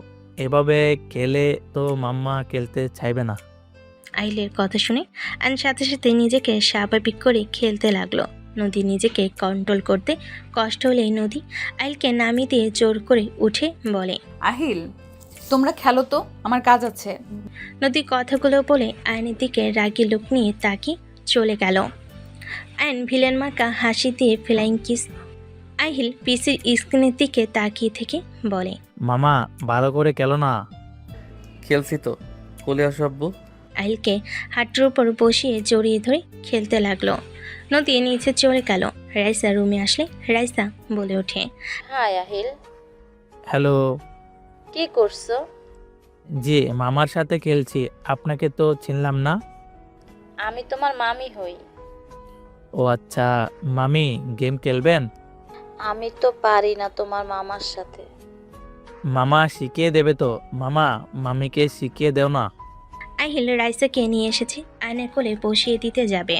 এভাবে খেলে তো মাম্মা খেলতে চাইবে না। আহিলের কথা শুনে আয়ন সাথে সাথে নিজেকে স্বাভাবিক করে খেলতে লাগলো। নদী নিজেকে কন্ট্রোল করতে কষ্ট হলেই নদী আহিলকে নামিয়ে দিয়ে জোর করে উঠে বলে, আহিল তোমরা খেলো তো, আমার কাজ আছে। নদী কথাগুলো বলে আয়নের দিকে রাগী লোক নিয়ে তাকিয়ে চলে গেল। আয়ন ভিলেন মার্কা হাসি দিয়ে ফ্লাইং কিস আহিল পিসির স্ক্রিনের দিকে তাকিয়ে থেকে বলে, মামা ভালো করে খেলো না। খেলছি তো, কোলে আসো আব্বু। আহিলকে হাঁটুর উপর বসিয়ে জড়িয়ে ধরে খেলতে লাগলো। নদী নিচে চলে গেল। রাইসা রুমে আসলে রাইসা বলে ওঠে, হাই আহিল, হ্যালো। কি করছো? জি মামার সাথে খেলছি, আপনাকে তো চিনলাম না। আমি তোমার মামি হই। ও আচ্ছা, মামি গেম খেলবেন? আমি তো পারি না তোমার মামার সাথে। মামা শিখিয়ে দেবে তো। মামা মামিকে শিখিয়ে দেও না। আহিল রাইসাকে নিয়ে এসেছে, আয়নের কোলে বসিয়ে দিতে যাবে।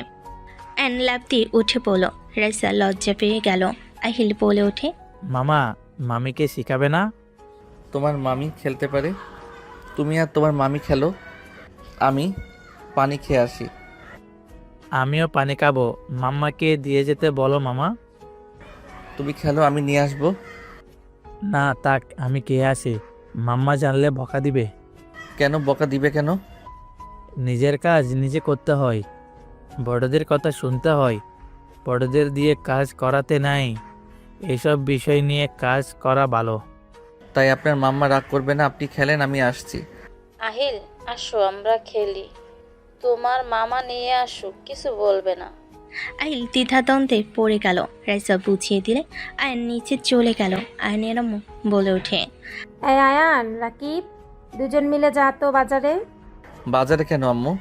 আয়ন লাফ দিয়ে উঠে পড়ল। রাইসা লজ্জা পেয়ে গেল। আহিল বলে ওঠে, মামা মামিকে শিখাবে না? তোমার মামি খেলতে পারে, তুমি আর তোমার মামি খেলো, আমি পানি খেয়ে আসি। আমিও পানি খাবো, মাম্মাকে দিয়ে যেতে বলো মামা। তুমি খেলো, আমি নিয়ে আসবো। না তাক, আমি খেয়ে আসি, মাম্মা জানলে বকা দিবে। কেন বকা দিবে কেন? নিজের কাজ নিজে করতে হয়, বড়দের কথা শুনতে হয়, বড়দের দিয়ে কাজ করাতে নাই। এইসব বিষয় নিয়ে কাজ করা ভালো। তাই আপনার মাম্মা রাগ করবে না, আপনি খেলেন, আমি আসছি। আহিল আসো আমরা খেলি, তোমার মামা নিয়ে আসুক, কিছু বলবে না। আহিল দ্বিধাদ্বন্দ্বে পড়ে গেল। রাইসা বুঝিয়ে দিলে আয়ন নিচে চলে গেল। আয়নের আম্মু বলে ওঠে, এই আয়ান, রাকিব, দুজন মিলে যা তো বাজারে। বাজারে কেন আম্মু?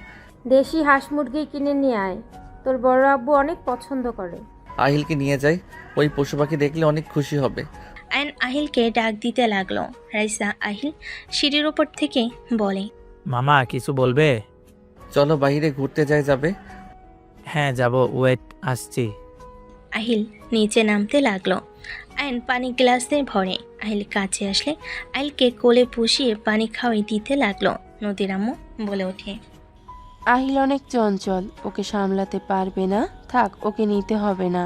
দেশি হাঁস মুরগি কিনে নিয়ে আয়, তোর বড় আব্বু অনেক পছন্দ করে। আহিলকে নিয়ে যাই, ওই পশু পাখি দেখলে অনেক খুশি হবে। আয়ন আহিলকে ডাক দিতে লাগলো। রাইসা আহিল সিঁড়ির উপর থেকে বলে, মামা কিছু বলবে? চলো বাইরে ঘুরতে যাবে। হ্যাঁ যাব, ওয়েট আসছি। আহিল নিচে নামতে লাগলো। আয়ন পানি গ্লাসে ভরে আহিল কাছে আসলে আহিলকে কোলে পুষিয়ে পানি খাওয়াই দিতে লাগলো। নদীর আম্মু বলে ওঠে, আহিল অনেক চঞ্চল, ওকে সামলাতে পারবে না, থাক, ওকে নিতে হবে না।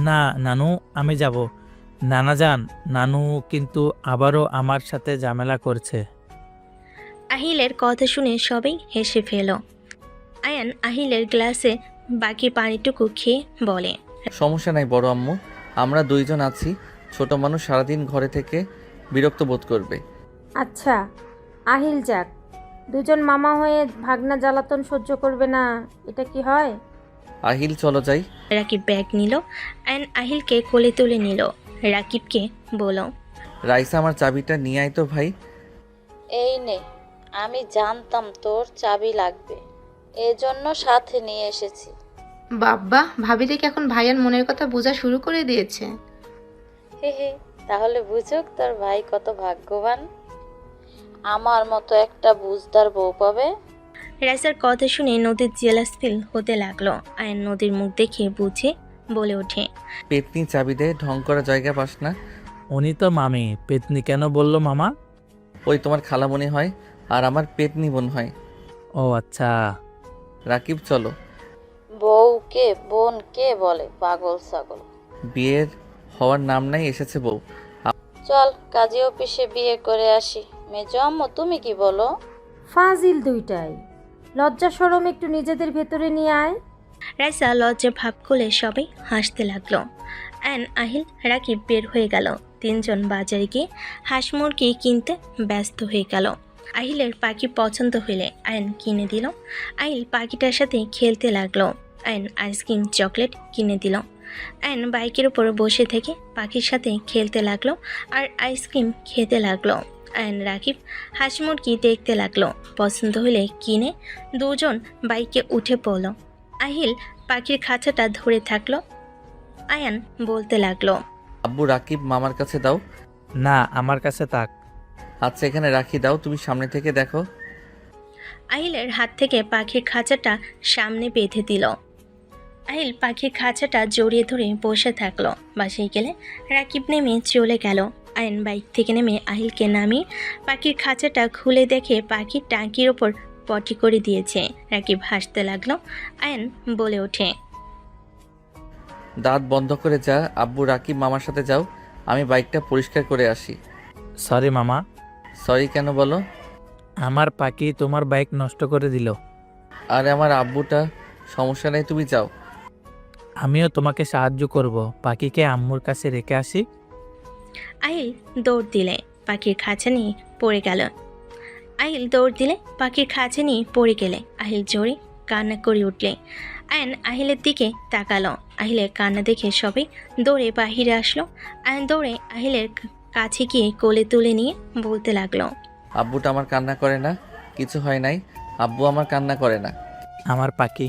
না নানু, আমি যাব। নানা যান, নানু কিন্তু আবারও আমার সাথে ঝামেলা করছে। আহিলের কথা শুনে সবাই হেসে ফেল। আয়ান আহিলের গ্লাসে বাকি পানিটুকু খেয়ে বলে, সমস্যা নাই বড় আম্মু, আমরা দুইজন আছি, ছোট মানুষ সারাদিন ঘরে থেকে বিরক্ত বোধ করবে। আচ্ছা, আহিল যাক, দুজন মামা হয়ে ভাগনা জ্বালাতন সহ্য করবে না, এটা কি হয়? আহিল চলো যাই। রাকিব ব্যাগ নিল। আয়ান আহিলকে কোলে তুলে নিল। রাকিবকে বলল, রাইসা আমার চাবিটা নিয়ে আয় তো ভাই। এই নে, আমি জানতাম তোর চাবি লাগবে, এজন্য সাথে নিয়ে এসেছি। বাব্বা, ভাবি দেখি এখন ভাইয়ার মনের কথা বোঝা শুরু করে দিয়েছে। হে হে, তাহলে বুঝুক তোর ভাই কত ভাগ্যবান, আমার মতো একটা বুঝদার বউ পাবে। রাইসার কথা শুনে নদীর জেলাস ফিল হতে লাগলো। আয়ান নদীর মুখ দেখে বুঝে বলে ওঠে, পেতনি চাবি দে, ঢং করা জায়গা পাস না। উনি তো মামি, পেতনি কেন বললো মামা? ওই তোমার খালামণি হয় আর আমার পেতনি বোন হয়। ও আচ্ছা। রাকিব চলো। বউকে বোন কে বলে, পাগল ছাগল। বিয়ের হওয়ার নাম নাই, এসেছে বউ। চল কাজী অফিসে বিয়ে করে আসি। মেজো আম্মু তুমি কি বলো? ফাজিল দুইটাই, লজ্জা শরম একটু নিজেদের ভেতরে নিয়ে আয়। রাইসা লজ্জা ভাব খুলে সবাই হাসতে লাগলো। আয়ান আহিল রাকিব বের হয়ে গেল। তিনজন বাজারে গিয়ে হাঁস মুরগি কিনতে ব্যস্ত হয়ে গেল। আহিলের পাখি পছন্দ হইলে আয়ন কিনে দিল। আহিল পাখিটার সাথে খেলতে লাগলো। আয়ন আইসক্রিম চকলেট কিনে দিল। আয়ন বাইকের উপর বসে থেকে পাখির সাথে খেলতে লাগলো আর আইসক্রিম খেতে লাগলো। আয়ন রাকিব হাঁস মুরগি দেখতে লাগলো। পছন্দ হলে কিনে দুজন বাইকে উঠে পড়ল। আহিল পাখির খাঁচাটা ধরে থাকলো। আয়ান বলতে লাগলো, আব্বু রাকিব মামার কাছে দাও। না আমার কাছে তাক। আচ্ছা এখানে রাখি, দাও, তুমি সামনে থেকে দেখো। আহিলের হাত থেকে পাখির খাঁচাটা সামনে বেঁধে দিল। আহিল পাখির খাঁচাটা জড়িয়ে ধরে বসে থাকলো। বাসায় গেলে রাকিব নেমে চলে গেল। আয়ন বাইক থেকে নেমে আহিলকে নামিয়ে পাখির খাঁচাটা খুলে দেখে পাখির টাঙ্কির ওপর পটি করে দিয়েছে। রাকিব হাসতে লাগলো। আয়ন বলে ওঠে, দাঁত বন্ধ করে যা। আব্বু রাকিব মামার সাথে যাও, আমি বাইকটা পরিষ্কার করে আসি। সরি মামা, সরি কেন বলো? আমার পাখি তোমার বাইক নষ্ট করে দিল। আর আমার আব্বুটা, সমস্যা নেই, তুমি যাও। আমিও তোমাকে সাহায্য করব, পাখিকে আম্মুর কাছে রেখে আসি। আহিল দৌড় দিলে পাখির খাঁচা নিয়ে পড়ে গেল। আহিল দৌড় দিলে পাখির খাঁচা নিয়ে পড়ে গেলে আহিল জোরে কান্না করে উঠলে। আয়ন আহিলের দিকে তাকালো। আহিলের কান্না দেখে সবাই দৌড়ে বাহিরে আসলো। আয়ন দৌড়ে আহিলের কাছে গিয়ে কোলে তুলে নিয়ে বলতে লাগলো, আব্বুটা আমার কান্না করে না, কিছু হয় নাই। আব্বু আমার কান্না করে না, আমার পাখি।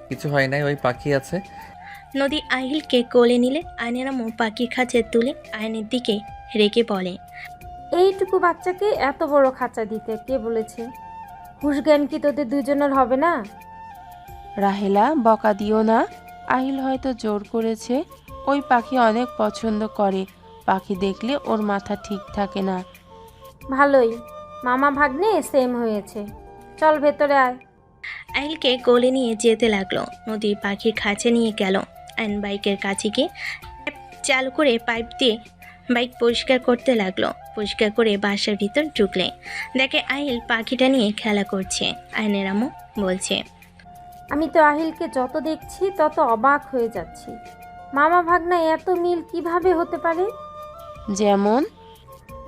কিছু হয় নাই, ওই পাখি আছে। নদী আহিলকে কোলে নিলে আয়নের আম্মু পাখির খাঁচা তুলে আয়নের দিকে রেগে বলে, এইটুকু বাচ্চাকে এত বড় খাঁচা দিতে কে বলেছে? হুশ জ্ঞান কি তোদের দুজনের হবে না? রাহেলা, বকা দিও না। আহিল হয়তো জোর করেছে। ওই পাখি অনেক পছন্দ করে। পাখি দেখলে ওর মাথা ঠিক থাকে না। ভালোই, মামা ভাগ্নে সেম হয়েছে। চল ভেতরে আয়। আহিলকে কোলে নিয়ে যেতে লাগলো। নদী পাখির খাঁচা নিয়ে গেল। আয়ন বাইকের কাছে গিয়ে ট্যাপ চালু করে পাইপ দিয়ে বাইক পরিষ্কার করতে লাগলো। পরিষ্কার করে বাসার ভিতর ঢুকলে দেখে আহিল পাখিটা নিয়ে খেলা করছে। আয়নের আম্মু বলছে, আমি তো আহিলকে যত দেখছি তত অবাক হয়ে যাচ্ছি। মামা ভাগ্নায় এত মিল কিভাবে হতে পারে? যেমন?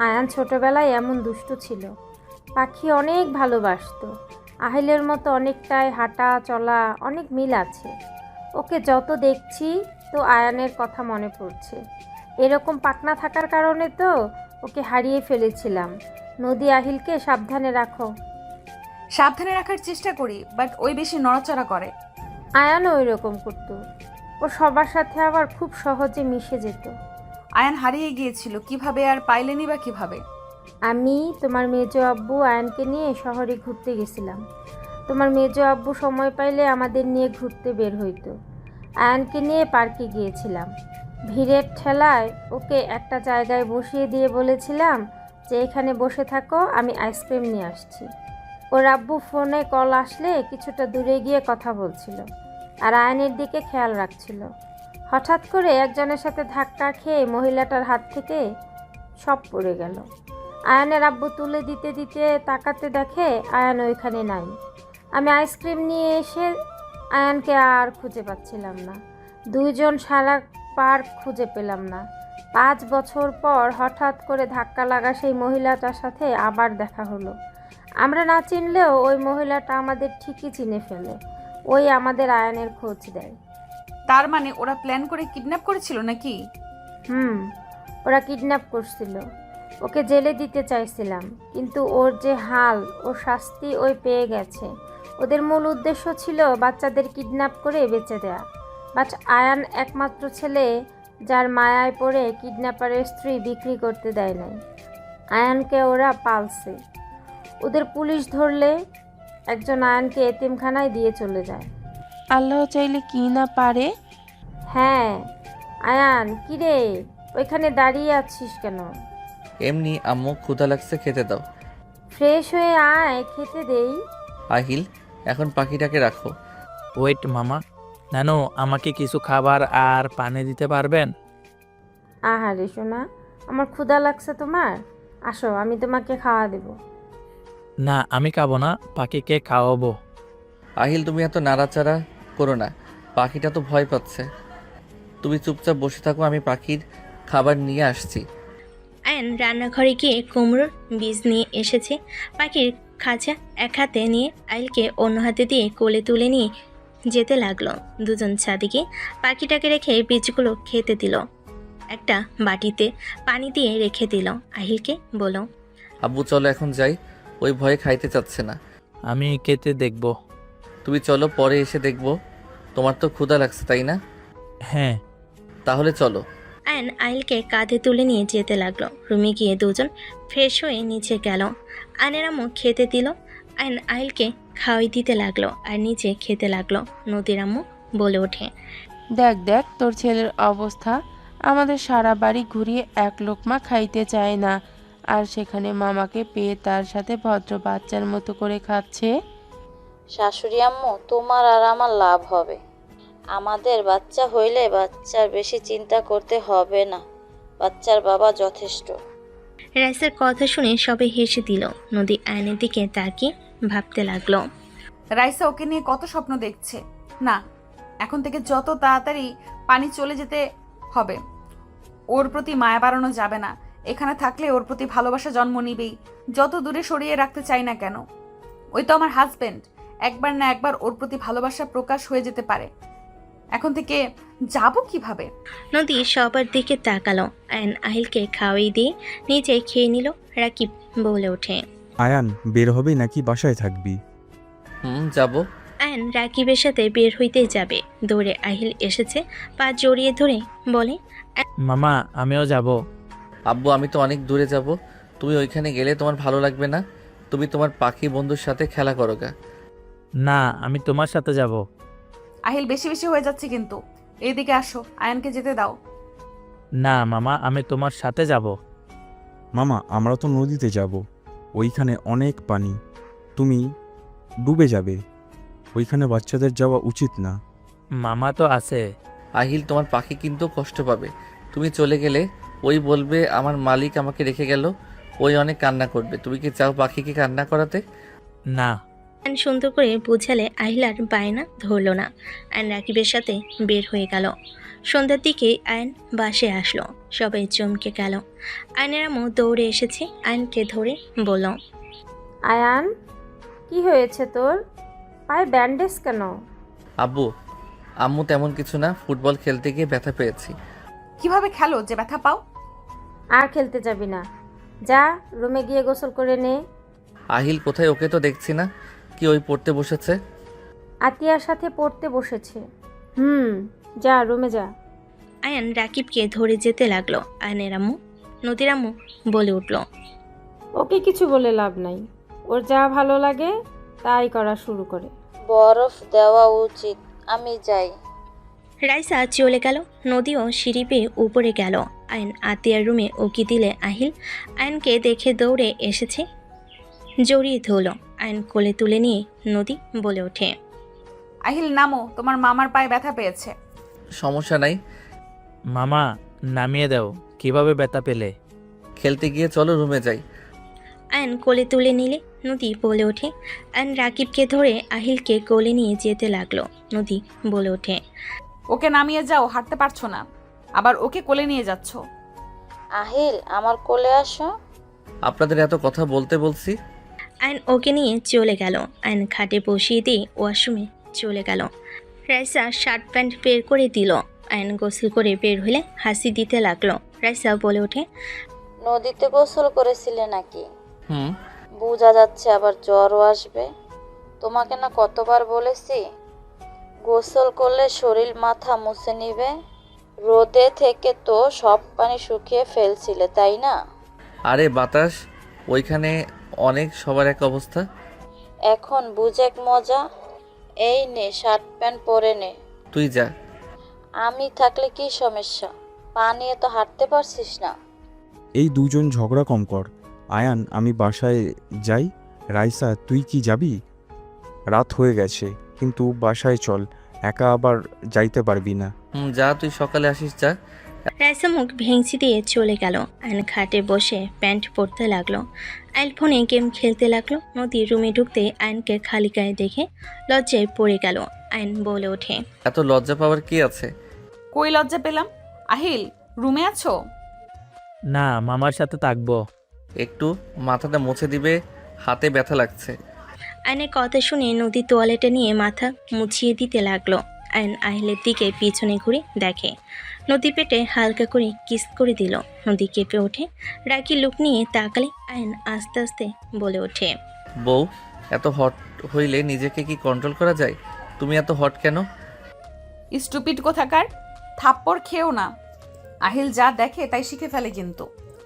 আয়ান ছোটবেলায় এমন দুষ্ট ছিল, পাখি অনেক ভালোবাসতো। আহিলের মতো অনেকটাই হাঁটা চলা, অনেক মিল আছে। ওকে যত দেখছি তো আয়ানের কথা মনে পড়ছে। এরকম পাকনা থাকার কারণে তো ওকে হারিয়ে ফেলেছিলাম। নদী, আহিলকে সাবধানে রাখো। সাবধানে রাখার চেষ্টা করি, বাট ওই বেশি নড়াচড়া করে। আয়ানও ওই রকম করতো। ও সবার সাথে আবার খুব সহজে মিশে যেত। আয়ান হারিয়ে গিয়েছিল, কিভাবে আর পাইলেনি বা কিভাবে? আমি তোমার মেজো আব্বু আয়ানকে নিয়ে শহরে ঘুরতে গেছিলাম। তোমার মেজো আব্বু সময় পাইলে আমাদের নিয়ে ঘুরতে বের হইতো। আয়ানকে নিয়ে পার্কে গিয়েছিলাম। ভিড়ের ঠেলায় ওকে একটা জায়গায় বসিয়ে দিয়ে বলেছিলাম যে এখানে বসে থাকো, আমি আইসক্রিম নিয়ে আসছি। ওর আব্বু ফোনে কল আসলে কিছুটা দূরে গিয়ে কথা বলছিল আর আয়ানের দিকে খেয়াল রাখছিল। হঠাৎ করে একজনের সাথে ধাক্কা খেয়ে মহিলাটার হাত থেকে সব পড়ে গেল। আয়ানের আব্বু তুলে দিতে দিতে তাকাতে দেখে আয়ান ওইখানে নাই। আমি আইসক্রিম নিয়ে এসে আয়ানকে আর খুঁজে পাচ্ছিলাম না। দুইজন সারা পার্ক খুঁজে পেলাম না। 5 বছর পর হঠাৎ করে ধাক্কা লাগা সেই মহিলাটার সাথে আবার দেখা হলো। আমরা না চিনলেও ওই মহিলাটা আমাদের ঠিকই চিনে ফেলে। ওই আমাদের আয়ানের খোঁজ দেয়। তার মানে ওরা প্ল্যান করে কিডন্যাপ করেছিল নাকি? ওরা কিডন্যাপ করছিল। ওকে জেলে দিতে চাইছিলাম, কিন্তু ওর যে হাল, ওর শাস্তি ওই পেয়ে গেছে। ওদের মূল উদ্দেশ্য ছিল বাচ্চাদের কিডন্যাপ করে বেচে দেয়া। বাট আয়ান একমাত্র ছেলে, যার মায়ায় পড়ে কিডন্যাপারের স্ত্রী বিক্রি করতে দেয় নাই। আয়ানকে ওরা পালছে। ওদের পুলিশ ধরলে একজন আয়ানকে এতিমখানায় দিয়ে চলে যায়। আল্লাহ চাইলে কি না পারে। হ্যাঁ, আয়ান কিরে ওইখানে দাঁড়িয়ে আছিস কেন? এমনি আম্মু, ক্ষুধা লাগছে, খেতে দাও। ফ্রেশ হয়ে আয়, খেতে দেই। আহিল, এখন পাখিটাকে রাখো। ওয়েট মামা, নানু আমাকে কিছু খাবার আর পানি দিতে পারবেন? আহারে সোনা, আমার ক্ষুধা লাগছে তোমার? আসো, আমি তোমাকে খাওয়া দেব। না, আমি খাবো না, পাখিকে খাওয়াবো। আহিল, তুমি এত নাড়াচাড়া করো না, পাখিটা তো ভয় পাচ্ছে। তুমি চুপচাপ বসে থাকো, আমি পাখির খাবার নিয়ে আসছি। আয়ন রান্নাঘরে গিয়ে কুমড়োর বীজ নিয়ে এসেছে। পাখির খাঁচা এক হাতে নিয়ে আইলকে অন্য হাতে দিয়ে কোলে তুলে নিয়ে যেতে লাগলো। দুজন ছাদে গিয়ে পাখিটাকে রেখে বীজগুলো খেতে দিল। একটা বাটিতে পানি দিয়ে রেখে দিল। আহিলকে বলো, আব্বু চলো এখন যাই, ওই ভয়ে খাইতে চাচ্ছে না। আমি খেতে দেখবো। তুমি চলো, পরে এসে দেখবো। তোমার তো ক্ষুধা লাগছে তাই না? হ্যাঁ। তাহলে চলো। আয়ন আহিলকে কাঁধে তুলে নিয়ে যেতে লাগলো। রুমে গিয়ে দুজন ফ্রেশ হয়ে নিচে গেল। আয়নের আম্মু খেতে দিল। আয়ন আহিলকে খাওয়াই দিতে লাগলো আর নিচে খেতে লাগলো। নদীর আম্মু বলে ওঠে। দেখ দেখ তোর ছেলের অবস্থা, আমাদের সারা বাড়ি ঘুরিয়ে এক লোকমা খাইতে চায় না, আর সেখানে মামাকে পেয়ে তার সাথে ভদ্র বাচ্চার মতো করে খাচ্ছে। শাশুড়ি আম্মু, তোমার আর আমার লাভ হবে। আমাদের বাচ্চা হইলে বাচ্চার বেশি চিন্তা করতে হবে না, বাচ্চার বাবা যথেষ্ট। রাইসার কথা শুনে সবাই হেসে দিল। নদী আয়নের দিকে তাকিয়ে ভাবতে লাগলো। রাইসা ওকে নিয়ে কত স্বপ্ন দেখছে। না, এখন থেকে যত তাড়াতাড়ি পানি চলে যেতে হবে। ওর প্রতি মায়া বাড়ানো যাবে না। এখানে থাকলে ওর প্রতি ভালোবাসা জন্ম নিবেই, যত দূরে সরিয়ে রাখতে চাই না কেন। ওই তো আমার হাজবেন্ড, একবার না একবার ওর প্রতি ভালোবাসা প্রকাশ হয়ে যেতে পারে। এখন থেকে যাব কিভাবে? নদী সবার দিকে তাকালো। আয়ন আহিলকে খাওয়াই দিয়ে নিজে খেয়ে নিল। রাকিব বলে ওঠে। আয়ান, বের হবে নাকি বাসায় থাকবি? যাব। আয়ন রাকিবের সাথে বের হইতে যাবে, দৌড়ে আহিল এসেছে, পা জড়িয়ে ধরে বলে। মামা আমিও যাব। আব্বু, আমি তো অনেক দূরে যাব। তুমি ওইখানে গেলে তোমার ভালো লাগবে না। তুমি তোমার পাখি বন্ধুর সাথে খেলা করো গা। না, আমি তোমার সাথে যাব। আহিল, বেশি বেশি হয়ে যাচ্ছে কিন্তু। এইদিকে আসো, আয়নকে যেতে দাও। না মামা, আমি তোমার সাথে যাব। মামা, আমরা তো নদীতে যাব, ওইখানে অনেক পানি, তুমি ডুবে যাবে, ওইখানে বাচ্চাদের যাওয়া উচিত না। মামা তো আছে। আহিল, তোমার পাখি কিন্তু কষ্ট পাবে। তুমি চলে গেলে ওই বলবে আমার মালিক আমাকে রেখে গেল। ওই অনেক কান্না করবে। তুমি কি চাও পাখিকে কান্না করাতে? না। আয়ন সুন্দর করে বুঝালে আহিলার বায়না ধরল না। আয়ন রাকিবের সাথে বের হয়ে গেল। সন্ধ্যার দিকে আয়ন বাসে আসলো। সবাই চমকে গেল। আয়নের আম্মু দৌড়ে এসেছে, আয়নকে ধরে বলল। আয়ান, কি হয়েছে তোর? পায়ে ব্যান্ডেজ কেন? আব্বু, আম্মু তেমন কিছু না, ফুটবল খেলতে গিয়ে ব্যথা পেয়েছি। কিভাবে খেলো যে ব্যথা পাও? আর খেলতে যাবি না, যা রুমে গিয়ে গোসল করে নে। আহিল কোথায়? ওকে তো দেখছি না। কি ওই পড়তে বসেছে? আতিয়ার সাথে পড়তে বসেছে। যা রুমে যা। আয়ন রাকিবকে ধরে যেতে লাগলো। আয়নের আম্মু, নদীর আম্মু বলে উঠল। ওকে কিছু বলে লাভ নাই, ওর যা ভালো লাগে তাই করা শুরু করে। বরফ দেওয়া উচিত, আমি যাই। রাইসা চলে গেল। নদীও সিঁড়ি পেয়ে উপরে গেল। আয়ন আতিয়ার রুমে উকি দিলে আহিল আয়নকে দেখে দৌড়ে এসেছে, জড়িয়ে ধরল। আয়ন কোলে তুলে নিয়ে নদী বলে ওঠে। আহিল নামো, তোমার মামার পায়ে ব্যথা পেয়েছে। সমস্যা নাই, মামা নামিয়ে দাও। কিভাবে ব্যথা পেলে? খেলতে গিয়ে চলো রুমে যাই। আয়ন কোলে তুলে নিলে নদী বলে ওঠে। আয়ন রাকিবকে ধরে আহিলকে কোলে নিয়ে যেতে লাগলো। নদী বলে ওঠে। ওকে নামিয়ে যাও, হাঁটতে পারছো না, আবার ওকে কোলে নিয়ে যাচ্ছ। আহিল, আমার কোলে আসো। আপনাদের এত কথা বলতে বলছি। আয়ন ওকে নিয়ে চলে গেল। আয়ন খাটে বসিয়ে দিয়ে ওয়াশরুমে চলে গেল। রাইসা শার্ট প্যান্ট বের করে দিল। আয়ন গোসল করে বের হলে হাসি দিতে লাগলো। রাইসা বলে ওঠে। নদীতে গোসল করেছিলে নাকি? হুম। বোঝা যাচ্ছে আবার জ্বরও আসবে। তোমাকে না কতবার বলেছি গোসল করলে শরীর মাথা মুছে নিবে। রোদে থেকে তো সব পানি শুকিয়ে ফেলছিলে, তাই না? আরে বাতাস, ওইখানে অনেক সবার এক অবস্থা। এখন বুঝ এক মজা। এই নে শার্ট প্যান্ট পরে নে। তুই যা। আমি থাকলে কি সমস্যা? পানি তো হাঁটতে পারছিস না। এই দুজন ঝগড়া কম কর। আয়ান, আমি বাসায় যাই। রাইসা, তুই কি যাবি? রাত হয়ে গেছে, কিন্তু বাসায় চল, একা আবার যাইতে পারবি না। যা, তুই সকালে আসিস যা। রাইসা মুখ ভেঙচি দিয়ে চলে গেল। আয়ন খাটে বসে প্যান্ট পরতে লাগলো। আয়ন ফোনে গেম খেলতে লাগলো। নদী রুমে ঢুকতে আয়নকে খালি গায়ে দেখে লজ্জায় পড়ে গেল। আয়ন বলে ওঠে। এত লজ্জা পাওয়ার কি আছে? কই লজ্জা পেলাম? আহিল, রুমে আছো? না, মামার সাথে থাকবো। একটু মাথাটা মুছে দিবে, হাতে ব্যথা লাগছে। আয়নের কথা শুনে নদী তোয়ালেটা নিয়ে মাথা মুছিয়ে দিতে লাগলো। আয়ন আহিলের দিকে পিছনে ঘুরে দেখে নদী পেটে হালকা করে কিস করে দিল। নদী কেঁপে ওঠে। রাগি লুক নিয়ে তাকালে আয়ন আস্তে আস্তে বলে ওঠে। বউ, এত হট হইলে নিজেকে কি কন্ট্রোল করা যায়? তুমি এত হট কেন? স্টুপিড কোথাকার, থাপ্পড় খেও না। আহিল যা দেখে তাই শিখে ফেলে কিন্তু।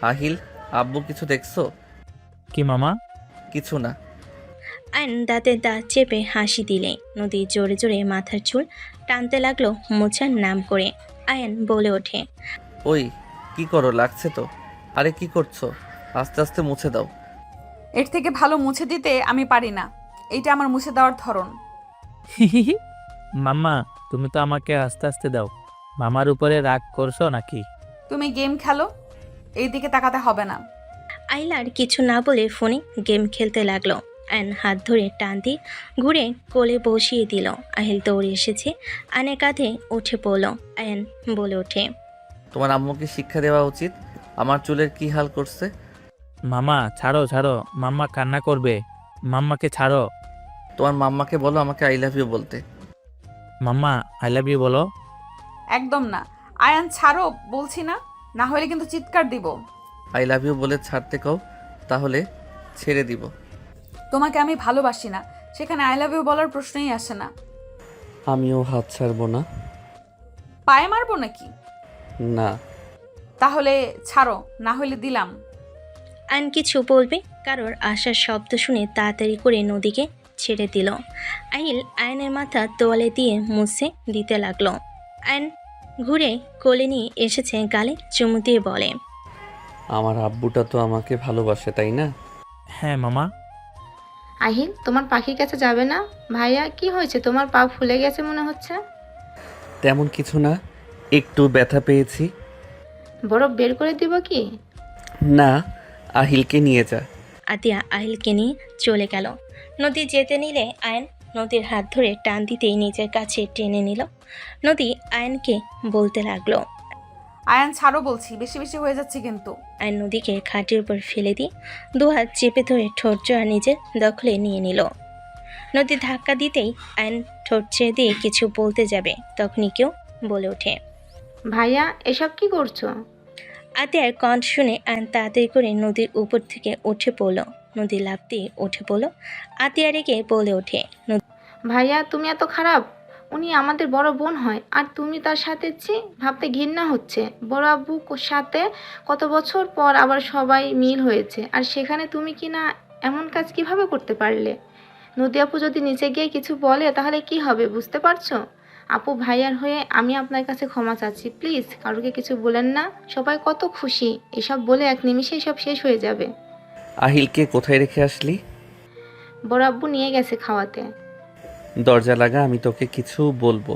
আহিল, আব্বু কিছু দেখছো? কি মামা? কিছু না। আয়ন দাঁতে দাঁত চেপে হাসি দিলে। নদী জোরে জোরে মাথার চুল টানতে লাগলো মোছার নাম করে। আয়ান বলে ওঠে, ওই কি করো, লাগছে তো। আরে কি করছো, আস্তে আস্তে মুছে দাও। এর থেকে ভালো মুছে দিতে আমি পারি না। এইটা আমার মুছে দেওয়ার ধরন। মাম্মা, তুমি তো আমাকে আস্তে আস্তে দাও। মামার উপরে রাগ করছো নাকি? তুমি গেম খেলো, এই দিকে তাকাতে হবে না। আইলার কিছু না বলে ফোনে গেম খেলতে লাগলো। আয়ন হাত ধরে টান দিয়ে ঘুরে কোলে বসিয়ে দিল। আহিল দৌড়ে এসেছে, আয়নের কাঁধে উঠে পড়ল। আয়ন বলে ওঠে, তোমার আম্মুকে শিক্ষা দেওয়া উচিত, আমার চুলের কি হাল করছে। মামা ছাড়ো ছাড়ো, মাম্মা কান্না করবে। মাম্মাকে ছাড়ো। তোমার মাম্মাকে বলো আমাকে আই লাভ ইউ বলতে। মাম্মা আই লাভ ইউ বলো। একদম না। আয়ান ছাড়ো বলছি না, না হলে কিন্তু চিৎকার দিব। আই লাভ ইউ বলে ছাড়তে কও, তাহলে ছেড়ে দিব। তোমাকে আমি ভালোবাসি না, সেখানে আই লাভ ইউ বলার প্রশ্নই আসে না। আমিও হাত ছাড়বো না। পায়ে মারবো নাকি? না। তাহলে ছাড়ো, না হলে দিলাম। আয়ন কিছু বলবে, কারোর আসার শব্দ শুনে তাড়াতাড়ি করে নদীকে ছেড়ে দিল। আহিল আয়নের মাথা তোয়ালে দিয়ে মুছে দিতে লাগলো। আয়ন ঘুরে কোলে নিয়ে এসেছে, গালে চুমু দিয়ে বলে, আমার আব্বুটা তো আমাকে ভালোবাসে, তাই না? হ্যাঁ মামা। আহিল, তোমার পাখির কাছে যাবে না? ভাইয়া, কি হয়েছে? তোমার পা ফুলে গেছে মনে হচ্ছে। তেমন কিছু না, একটু ব্যথা পেয়েছি। বরফ বের করে দিব কি? না, আহিলকে নিয়ে যা। আতিয়া আহিলকে নিয়ে চলে গেল। নদী যেতে নিলে আয়ন নদীর হাত ধরে টান দিতেই নিজের কাছে টেনে নিল। নদী আয়নকে বলতে লাগলো, আয়ান ছাড়ো বলছি, বেশি বেশি হয়ে যাচ্ছে কিন্তু। আয়ন নদীকে খাটের উপর ফেলে দিয়ে দুহাত চেপে ধরে ঠোঁট জোড়া নিজের দখলে নিয়ে নিল। নদী ধাক্কা দিতেই আয়ন ঠোঁট ছেড়ে দিয়ে কিছু বলতে যাবে, তখনই কেউ বলে ওঠে, ভাইয়া, এসব কি করছো? আতিয়ার কণ্ঠ শুনে আয়ন তাড়াতাড়ি করে নদীর উপর থেকে উঠে পড়ল। নদী লাফ দিয়ে উঠে পড়ল। আতিয়া রেগে বলে ওঠে, ভাইয়া, তুমি এত খারাপ? উনি আমাদের বড় বোন হয়, আর তুমি তার সাথে ভাবতে ঘৃণা হচ্ছে। বড় আব্বু সাথে কত বছর পর আবার সবাই মিল হয়েছে, আর সেখানে তুমি কি না এমন কাজ কিভাবে করতে পারলে? নদী আপু যদি নিচে গিয়ে কিছু বলে তাহলে কি হবে, বুঝতে পারছো? আপু, ভাইয়ার হয়ে আমি আপনার কাছে ক্ষমা চাচ্ছি, প্লিজ কারোকে কিছু বলেন না। সবাই কত খুশি, এসব বলে এক নিমিষেই সব শেষ হয়ে যাবে। আহিলকে কোথায় রেখে আসলি? বড় আব্বু নিয়ে গেছে খাওয়াতে। দরজা লাগা, আমি তোকে কিছু বলবো।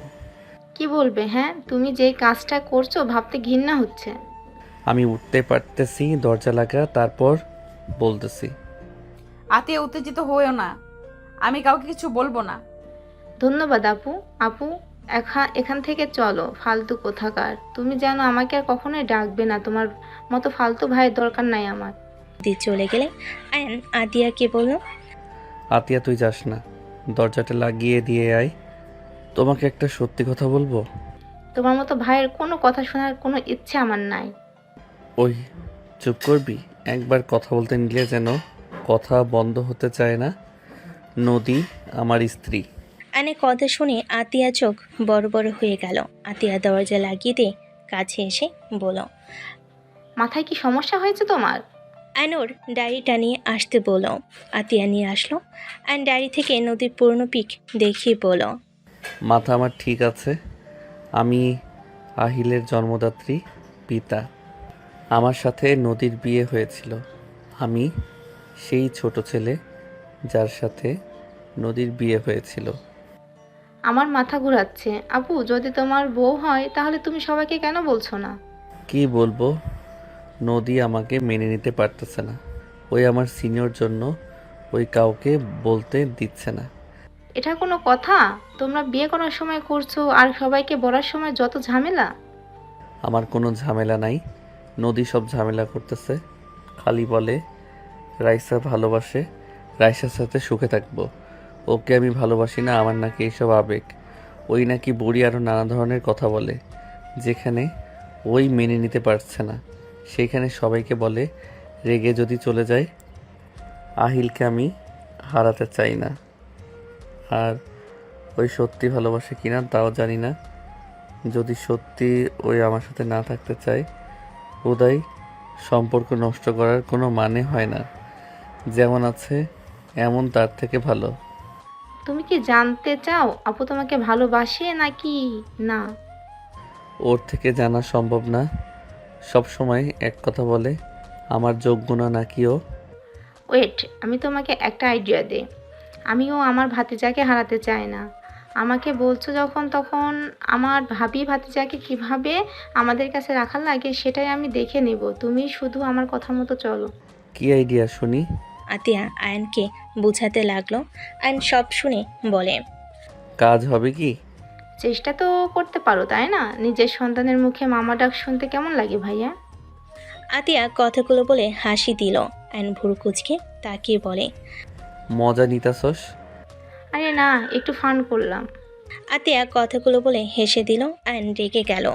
কি বলবে? হ্যাঁ, তুমি যে কাজটা করছো ভাবতে ঘৃণা হচ্ছে। আমি উঠতে পারতেছি, দরজা লাগা, তারপর বলতেছি। আতিয়া উত্তেজিত হয়েও না, আমি কাউকে কিছু বলবো না। ধন্যবাদ আপু। আপু, এখান থেকে চলো, ফালতু কোথাকার। তুমি যেন আমাকে আর কখনোই ডাকবে না, তোমার মতো ফালতু ভাইয়ের দরকার নাই আমার। নদী চলে গেলে আয়ন আতিয়াকে বলল, আতিয়া তুই যাস না, দরজাটা লাগিয়ে দিয়ে আয়। তোমাকে একটা সত্যি কথা বলবো। তোমার মতো ভাইয়ের কোনো কথা শোনার কোনো ইচ্ছে আমার নাই। ওই চুপ করবি, একবার কথা বলতে নিলে যেন কথা বন্ধ হতে চায় না। নদী আমার স্ত্রী। আয়নের কথা শুনে আতিয়া চোখ বড় বড় হয়ে গেল। আতিয়া দরজা লাগিয়ে দিয়ে কাছে এসে বলল, মাথায় কি সমস্যা হয়েছে তোমার? আয়নোর ডায়েরিটা নিয়ে আসতে বলো। আতিয়া নিয়ে আসলো। আয়ন ডায়েরি থেকে নদীর পুরনো পিক দেখিয়ে বলো, মাথা আমার ঠিক আছে, আমি আহিলের জন্মদাত্রী পিতা। আমার সাথে নদীর বিয়ে হয়েছিল। আমি সেই ছোট ছেলে যার সাথে নদীর বিয়ে হয়েছিল। আমার মাথা ঘুরাচ্ছে। আপু, যদি তোমার বউ হয় তাহলে তুমি সবাইকে কেন বলছো না? কি বলবো, নদী আমাকে মেনে নিতে পারতেছে না। ওই আমার সিনিয়র জন্য ওই কাউকে বলতে দিচ্ছে না। এটা কোনো কথা? তোমরা বিয়ে করার সময় করছো আর সবাইকে বলার সময় যত ঝামেলা। আমার কোনো ঝামেলা নাই, নদী সব ঝামেলা করতেছে। খালি বলে রাইসা ভালোবাসে, রাইসার সাথে সুখে থাকবো। ওকে আমি ভালোবাসি না, আমার নাকি এইসব আবেগ। ওই নাকি বুড়ি আরও নানা ধরনের কথা বলে, যেখানে ওই মেনে নিতে পারছে না সেইখানে সবাইকে বলে রেগে যদি চলে যায়। আহিলকে আমি হারাতে চাই না, আর ওই সত্যি ভালোবাসে কিনা তাও জানি না। যদি সত্যি ওই আমার সাথে না থাকতে চায়, উদয় সম্পর্ক নষ্ট করার কোনো মানে হয় না। যেমন আছে এমন তার থেকে ভালো। তুমি কি জানতে চাও আপু তোমাকে ভালোবাসে নাকি না? ওর থেকে জানা সম্ভব না। সব সময় এক কথা বলে, আমার যোগ্য না নাকি ও। ওয়েট, আমি তোমাকে একটা আইডিয়া দিই। আমিও আমার ভাতিজাকে হারাতে চাই না। আমাকে বলছো যখন, তখন আমার ভাবি ভাতিজাকে কিভাবে আমাদের কাছে রাখার লাগে সেটাই আমি দেখে নেব। তুমি শুধু আমার কথা মতো চলো। কি আইডিয়া শুনি? আতিয়া আয়নকে বোঝাতে লাগলো। আয়ন সব শুনে বলে, কাজ হবে কি? চেষ্টা তো করতে পারো, তাই না? নিজের সন্তানের মুখে মামা ডাক শুনতে কেমন লাগে ভাইয়া? আতিয়া কথাগুলো বলে হাসি দিল। আয়ন ভুরু কুচকে তাকিয়ে বলে, মজা নিতাছস? আরে না, একটু ফান করলাম। আতিয়া কথাগুলো বলে হেসে দিল। আয়ন রেগে গেল।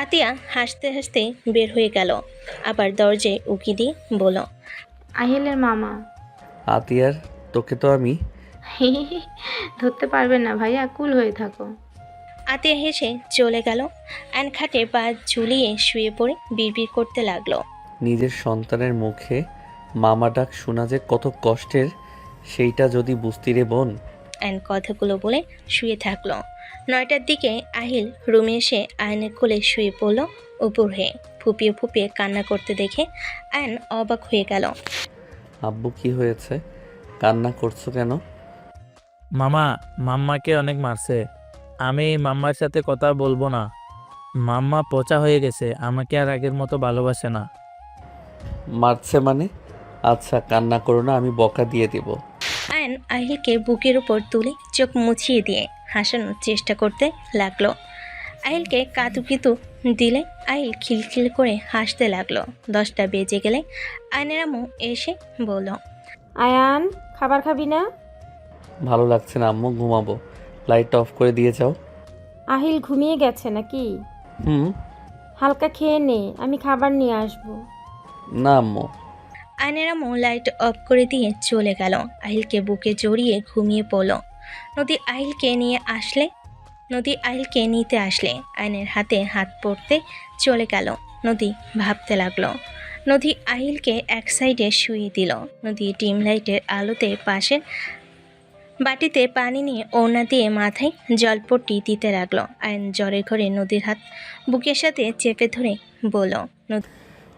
আতিয়া হাসতে হাসতে বের হয়ে গেল। আবার দরজায় উকি দিয়ে বলল, আহিলের মামা। আতিয়ার, তোকে তো আমি। ধরতে পারবেন না ভাইয়া, কুল হয়ে থাকো। আতিয়া হেসে চলে গেল। আয়ন খাটে পা ঝুলিয়ে শুয়ে পড়ে বিড়বিড় করতে লাগলো। নিজের সন্তানের মুখে মামা ডাক শোনা যে কত কষ্টের, সেইটা যদি বুঝতি রে বোন। আয়ন কথাগুলো বলে শুয়ে থাকলো। 9টার দিকে আহিল রুমে এসে আয়নের কোলে শুয়ে পড়ল উপর হয়ে। ফুপিয়ে ফুপিয়ে কান্না করতে দেখে আয়ন অবাক হয়ে গেল। আব্বু কি হয়েছে? কান্না করছো কেন? মামা মাম্মাকে অনেক মারছে। আমি মাম্মার সাথে কথা বলবো না। মাম্মা পচা হয়ে গেছে, আমাকে আর আগের মতো ভালোবাসে না। মারছে মানে? আচ্ছা কান্না করো না, আমি বকা দিয়ে দেব। আয়ন আহিলকে বুকের উপর তুলে চোখ মুছিয়ে দিয়ে হাসানোর চেষ্টা করতে লাগলো। আহিলকে কাতুকিতু দিলে আহিল খিলখিল করে হাসতে লাগলো। 10টা বেজে গেলে আয়নের আম্মু এসে বলল, আয়ান, খাবার খাবি না? ভালো লাগছে না আম্মু, ঘুমাবো। লাইট অফ করে দিয়ে যাও। আহিল ঘুমিয়ে গেছে নাকি? হুম। হালকা খেয়ে নে, আমি খাবার নিয়ে আসবো। না আম্মু। আয়নের আম্মু লাইট অফ করে দিয়ে চলে গেল। আহিলকে বুকে জড়িয়ে ঘুমিয়ে পড়ল। নদী আহিলকে নিতে আসলে আয়নের হাতে হাত পড়তে চলে গেল। নদী ভাবতে লাগলো। নদী আহিলকে এক সাইডে শুয়ে দিল। নদী ডিম লাইটের আলোতে পাশের বাটিতে পানি নিয়ে ওড়না দিয়ে মাথায় জলপট্টি দিতে লাগলো। আয়ন জ্বরের ঘরে নদীর হাত বুকের সাথে চেপে ধরে বলল,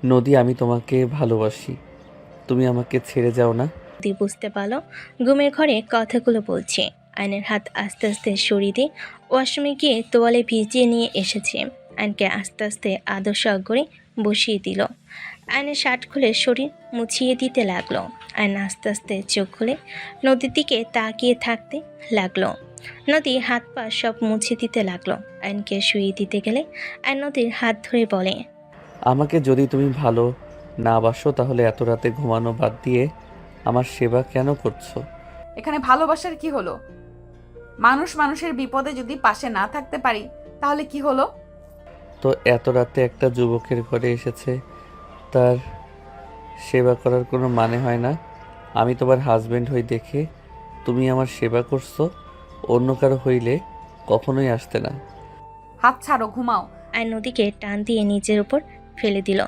নদী, আমি তোমাকে ভালোবাসি, তুমি আমাকে ছেড়ে যাও না। নদী বুঝতে পারলো ঘুমের ঘরে কথাগুলো বলছে। আয়নের হাত আস্তে আস্তে সরিয়ে দিয়ে ওয়াশরুমে গিয়ে তোয়ালে ভিজিয়ে নিয়ে এসেছে। আয়নকে আস্তে আস্তে আদর্শ করে বসিয়ে দিল। আয়নের শার্ট খুলে শরীর মুছিয়ে দিতে লাগলো। আয়ন আস্তে আস্তে চোখ খুলে নদীর দিকে তাকিয়ে থাকতে লাগলো। নদী হাত পা সব মুছে দিতে লাগলো। আয়নকে শুয়ে দিতে গেলে আয়ন নদীর হাত ধরে বলে, আমাকে যদি তুমি ভালো না বাসো তাহলে এত রাতে ঘুমানো বাদ দিয়ে আমার সেবা কেন করছো? এখানে ভালোবাসার কি হলো? মানুষ মানুষের বিপদে যদি পাশে না থাকতে পারি তাহলে কি হলো? তো এত রাতে একটা যুবকের ঘরে এসেছে, তার সেবা করার কোনো মানে হয় না? আমি তোমার হাজবেন্ড হই দেখে তুমি আমার সেবা করছো, অন্য কারো হইলে কখনোই আসতে না। হাত ছাড়ো, ঘুমাও। আয়ন নদীকে টান দিয়ে নিচের উপর ফেলে দিল।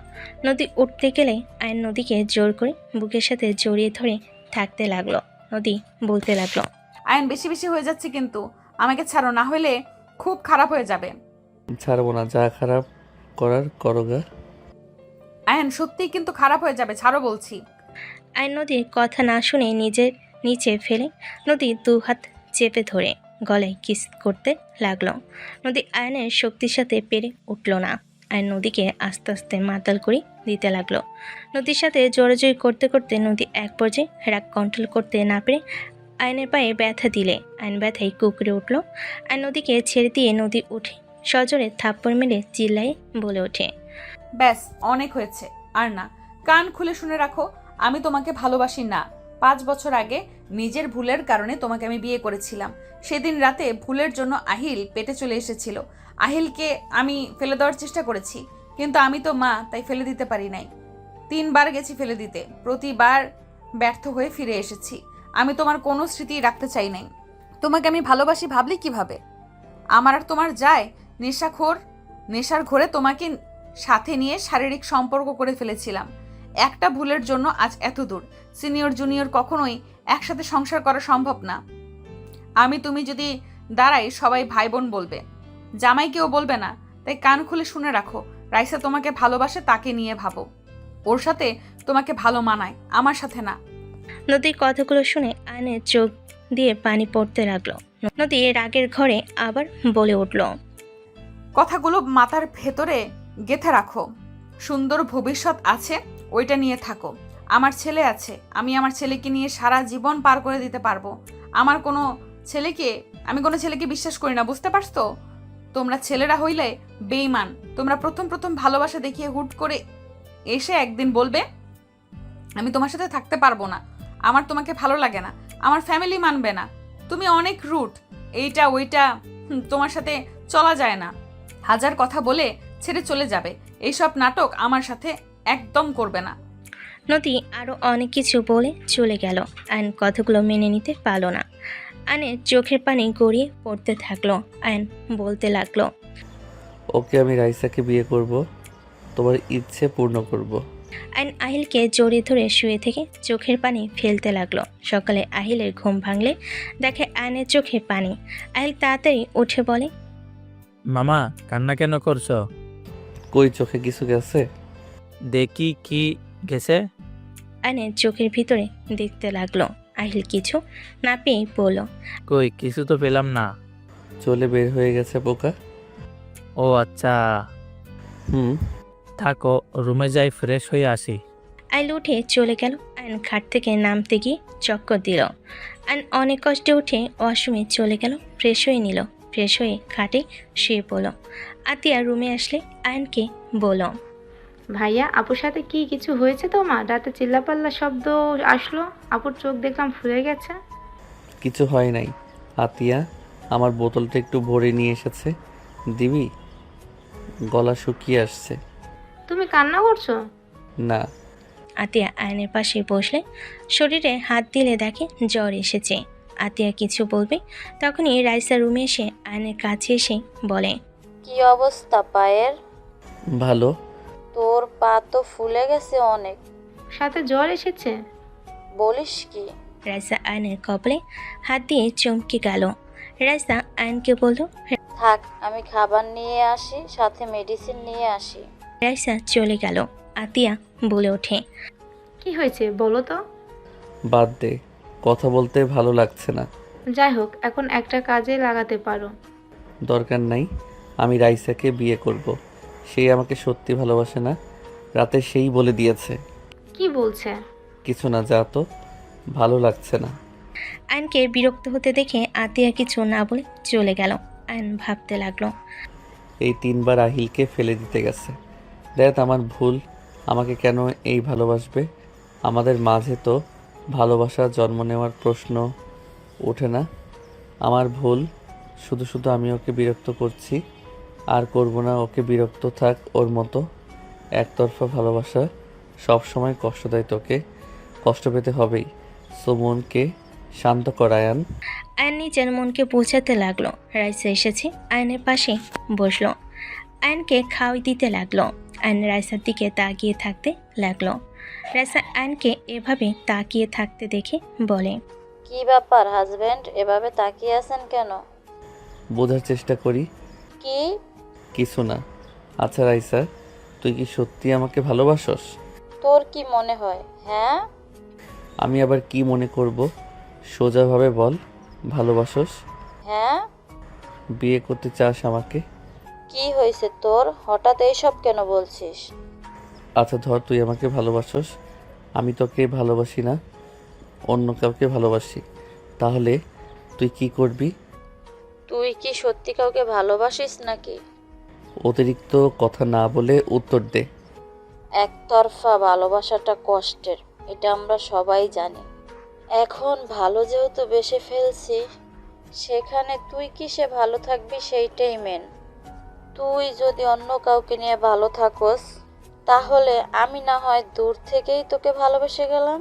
নদী উঠতে গেলে আয়ন নদীকে জোর করে বুকের সাথে জড়িয়ে ধরে থাকতে লাগলো। নদী বলতে লাগলো, আয়ন বেশি বেশি হয়ে যাচ্ছে কিন্তু, আমাকে ছাড়ো, না হলে খুব খারাপ হয়ে যাবে। ছাড়বো না, যা খারাপ করার করোগা। আয়ন সত্যিই কিন্তু খারাপ হয়ে যাবে, ছাড়ো বলছি। আয়ন নদীর কথা না শুনে নিজের নিচে ফেলে নদী 2 হাত চেপে ধরে গলায় কিস করতে লাগলো। নদী আয়নের শক্তির সাথে পেরে উঠল না। আয়ন নদীকে আস্তে আস্তে মাতাল করে দিতে লাগলো। নদীর সাথে জোরাজোরি করতে করতে নদী এক পর্যায়ে রাগ কন্ট্রোল করতে না পেরে আয়নের পায়ে ব্যথা দিলে আয়ন ব্যথায় কুকড়ে উঠল। আয়ন নদীকে ছেড়ে দিয়ে নদী উঠে সজোরে থাপ্পড় মেরে চিল্লায় বলে ওঠে, ব্যাস, অনেক হয়েছে, আর না। কান খুলে শুনে রাখো, আমি তোমাকে ভালোবাসি না। 5 বছর আগে নিজের ভুলের কারণে তোমাকে আমি বিয়ে করেছিলাম। সেদিন রাতে ভুলের জন্য আহিল পেটে চলে এসেছিল। আহিলকে আমি ফেলে দেওয়ার চেষ্টা করেছি, কিন্তু আমি তো মা, তাই ফেলে দিতে পারি নাই। 3 বার গেছি ফেলে দিতে, প্রতিবার ব্যর্থ হয়ে ফিরে এসেছি। আমি তোমার কোনো স্মৃতি রাখতে চাই নাই। তোমাকে আমি ভালোবাসি ভাবলি কিভাবে? আমার আর তোমার যায় নেশার ঘোরে তোমাকে সাথে নিয়ে শারীরিক সম্পর্ক করে ফেলেছিলাম। একটা ভুলের জন্য আজ এত দূর। সিনিয়র জুনিয়র কখনোই একসাথে সংসার করা সম্ভব না। আমি তুমি যদি দাঁড়াই সবাই ভাই বোন বলবে, জামাই কেউ বলবে না। তাই কান খুলে শুনে রাখো, রাইসা তোমাকে ভালোবাসে, তাকে নিয়ে ভাবো। ওর সাথে তোমাকে ভালো মানায়, আমার সাথে না। নদীর কথাগুলো শুনে আয়নের চোখ দিয়ে পানি পড়তে লাগলো। নদী রাগের ঘরে আবার বলে উঠল, কথাগুলো মাথার ভেতরে গেঁথে রাখো। সুন্দর ভবিষ্যৎ আছে, ওইটা নিয়ে থাকো। আমার ছেলে আছে, আমি আমার ছেলেকে নিয়ে সারা জীবন পার করে দিতে পারবো। আমি কোনো ছেলেকে বিশ্বাস করি না, বুঝতে পারছো? তোমরা ছেলেরা হইলে বেঈমান। তোমরা প্রথম ভালোবাসা দেখিয়ে হুট করে এসে একদিন বলবে আমি তোমার সাথে থাকতে পারবো না, আমার তোমাকে ভালো লাগে না, আমার ফ্যামিলি মানবে না, তুমি অনেক রুট, এইটা ওইটা, তোমার সাথে চলা যায় না, হাজার কথা বলে ছেড়ে চলে যাবে। এইসব নাটক আমার সাথে একদম করবে না। নদী আরও অনেক কিছু বলে চলে গেল। আয়ন কথাগুলো মেনে নিতে পারল না। আয়নের চোখের পানি গড়িয়ে পড়তে থাকলো। আয়ন বলতে লাগলো, ওকে আমি রাইসাকে বিয়ে করব, তোমার ইচ্ছে পূর্ণ করব। আয়ন আহিলকে জড়িয়ে ধরে শুয়ে থেকে চোখের পানি ফেলতে লাগলো। সকালে আহিলের ঘুম ভাঙলে দেখে আয়নের চোখে পানি। আহিল তাড়াতাড়ি উঠে বলে, মামা কান্না কেন করছো? কই চোখে কিছু গেছে? দেখি কি গেছে। আয়নের চোখের ভিতরে দেখতে লাগলো। আহিল কিছু না পেয়ে বলল, কই কিছু তো পেলাম না। চলে বের হয়ে গেছে পোকা। ও আচ্ছা, হুম। থাকো, রুমে যাই ফ্রেশ হয়ে আসি। আহিল উঠে চলে গেল। আয়ন খাট থেকে নামতে গিয়ে চক্কর দিল। আয়ন অনেক কষ্টে উঠে ওয়াশরুমে চলে গেল, ফ্রেশ হয়ে নিল। ফ্রেশ হয়ে খাটে শুয়ে পড়ল। আতিয়া রুমে আসলে আয়নকে বলল, ভাইয়া, আপুর সাথে কি কিছু হয়েছে তোমার? রাতে চিল্লাপাল্লা শব্দ আসলো, আপুর চোখ দেখলাম ফুলে গেছে। কিছু হয় নাই। আতিয়া আমার বোতলটা একটু ভরে নিয়ে এসেছে, দিবি? গলা শুকিয়ে আসছে। তুমি কান্না করছো? না। আতিয়া আয়নের পাশে বসলে শরীরে হাত দিলে দেখে জ্বর এসেছে। আতিয়া কিছু বলবে তখনই রাইসা রুমে এসে আয়নের কাছে এসে বলে, কি অবস্থা পায়ের? ভালো। তোর পা তো ফুলে গেছে অনেক। সাথে জ্বর এসেছে? বলিস কি? রাইসা আয়নের কপালে হাত দিয়ে চমকে গেল। রাইসা আয়নকে বলল, থাক, আমি খাবার নিয়ে আসি, সাথে মেডিসিন নিয়ে আসি। রাইসা চলে গেল। আতিয়া বলে ওঠে, কি হয়েছে বলো তো? বাদ দে, কথা বলতে ভালো লাগছে না। যাই হোক, এখন একটা কাজে লাগাতে পারো। দরকার নাই, আমি রাইসাকে বিয়ে করব। সেই আমাকে সত্যি ভালোবাসে না, রাতে সেই বলে দিয়েছে। কি বলছে? কিছু না, যা তো, ভালো লাগছে না। আয়নকে বিরক্ত হতে দেখে আতিয়া কিছু না বলে চলে গেল। আয়ন ভাবতে লাগলো, এই 3 বার আহিলকে ফেলে দিতে গেছে। দেখ আমার ভুল, আমাকে কেন এই ভালোবাসবে? আমাদের মাঝে তো ভালোবাসা জন্ম নেওয়ার প্রশ্ন ওঠে না। আমার ভুল, শুধু আমি ওকে বিরক্ত করছি, আর করব না। ওকে বিরক্ত থাক ওর মতো। একতরফা ভালোবাসা সব সময় কষ্ট দেয়, তোকে কষ্ট পেতে হবেই। সো মনকে শান্ত করায়ান। আয়ন নিজের মনকে বোঝাতে লাগলো। রাইসা এসেছে, আয়নের পাশে বসলো। আয়নকে খাওয়াই দিতে লাগলো। আয়ন রাইসার দিকে তাকিয়ে থাকতে লাগলো। রাইসা আয়নকে এভাবে তাকিয়ে থাকতে দেখে বলে, কি ব্যাপার হাজবেন্ড, এভাবে তাকিয়ে আছেন কেন? বোঝার চেষ্টা করি। কি? কিছু না। আচ্ছা রাইসা, তুই কি সত্যি আমাকে ভালোবাসস? তোর কি মনে হয়? হ্যাঁ। আমি আবার কি মনে করব? সোজাভাবে বল, ভালোবাসস? হ্যাঁ। বিয়ে করতে চাস আমাকে? কি হয়েছে তোর, হঠাৎ এইসব কেন বলছিস? আচ্ছা ধর তুই আমাকে ভালোবাসস, আমি তোকে ভালোবাসি না, অন্য কাউকে ভালোবাসি, তাহলে তুই কি করবি? তুই কি সত্যি কাউকে ভালোবাসিস নাকি? অতিরিক্ত কথা না বলে উত্তর দে। একতরফা ভালোবাসাটা কষ্টের, এটা আমরা সবাই জানি। এখন ভালো যেহেতু বেসে ফেলছি, সেখানে তুই কিসে ভালো থাকবি সেইটাই মেন। তুই যদি অন্য কাউকে নিয়ে ভালো থাকস, তাহলে আমি না হয় দূর থেকেই তোকে ভালোবেসে গেলাম।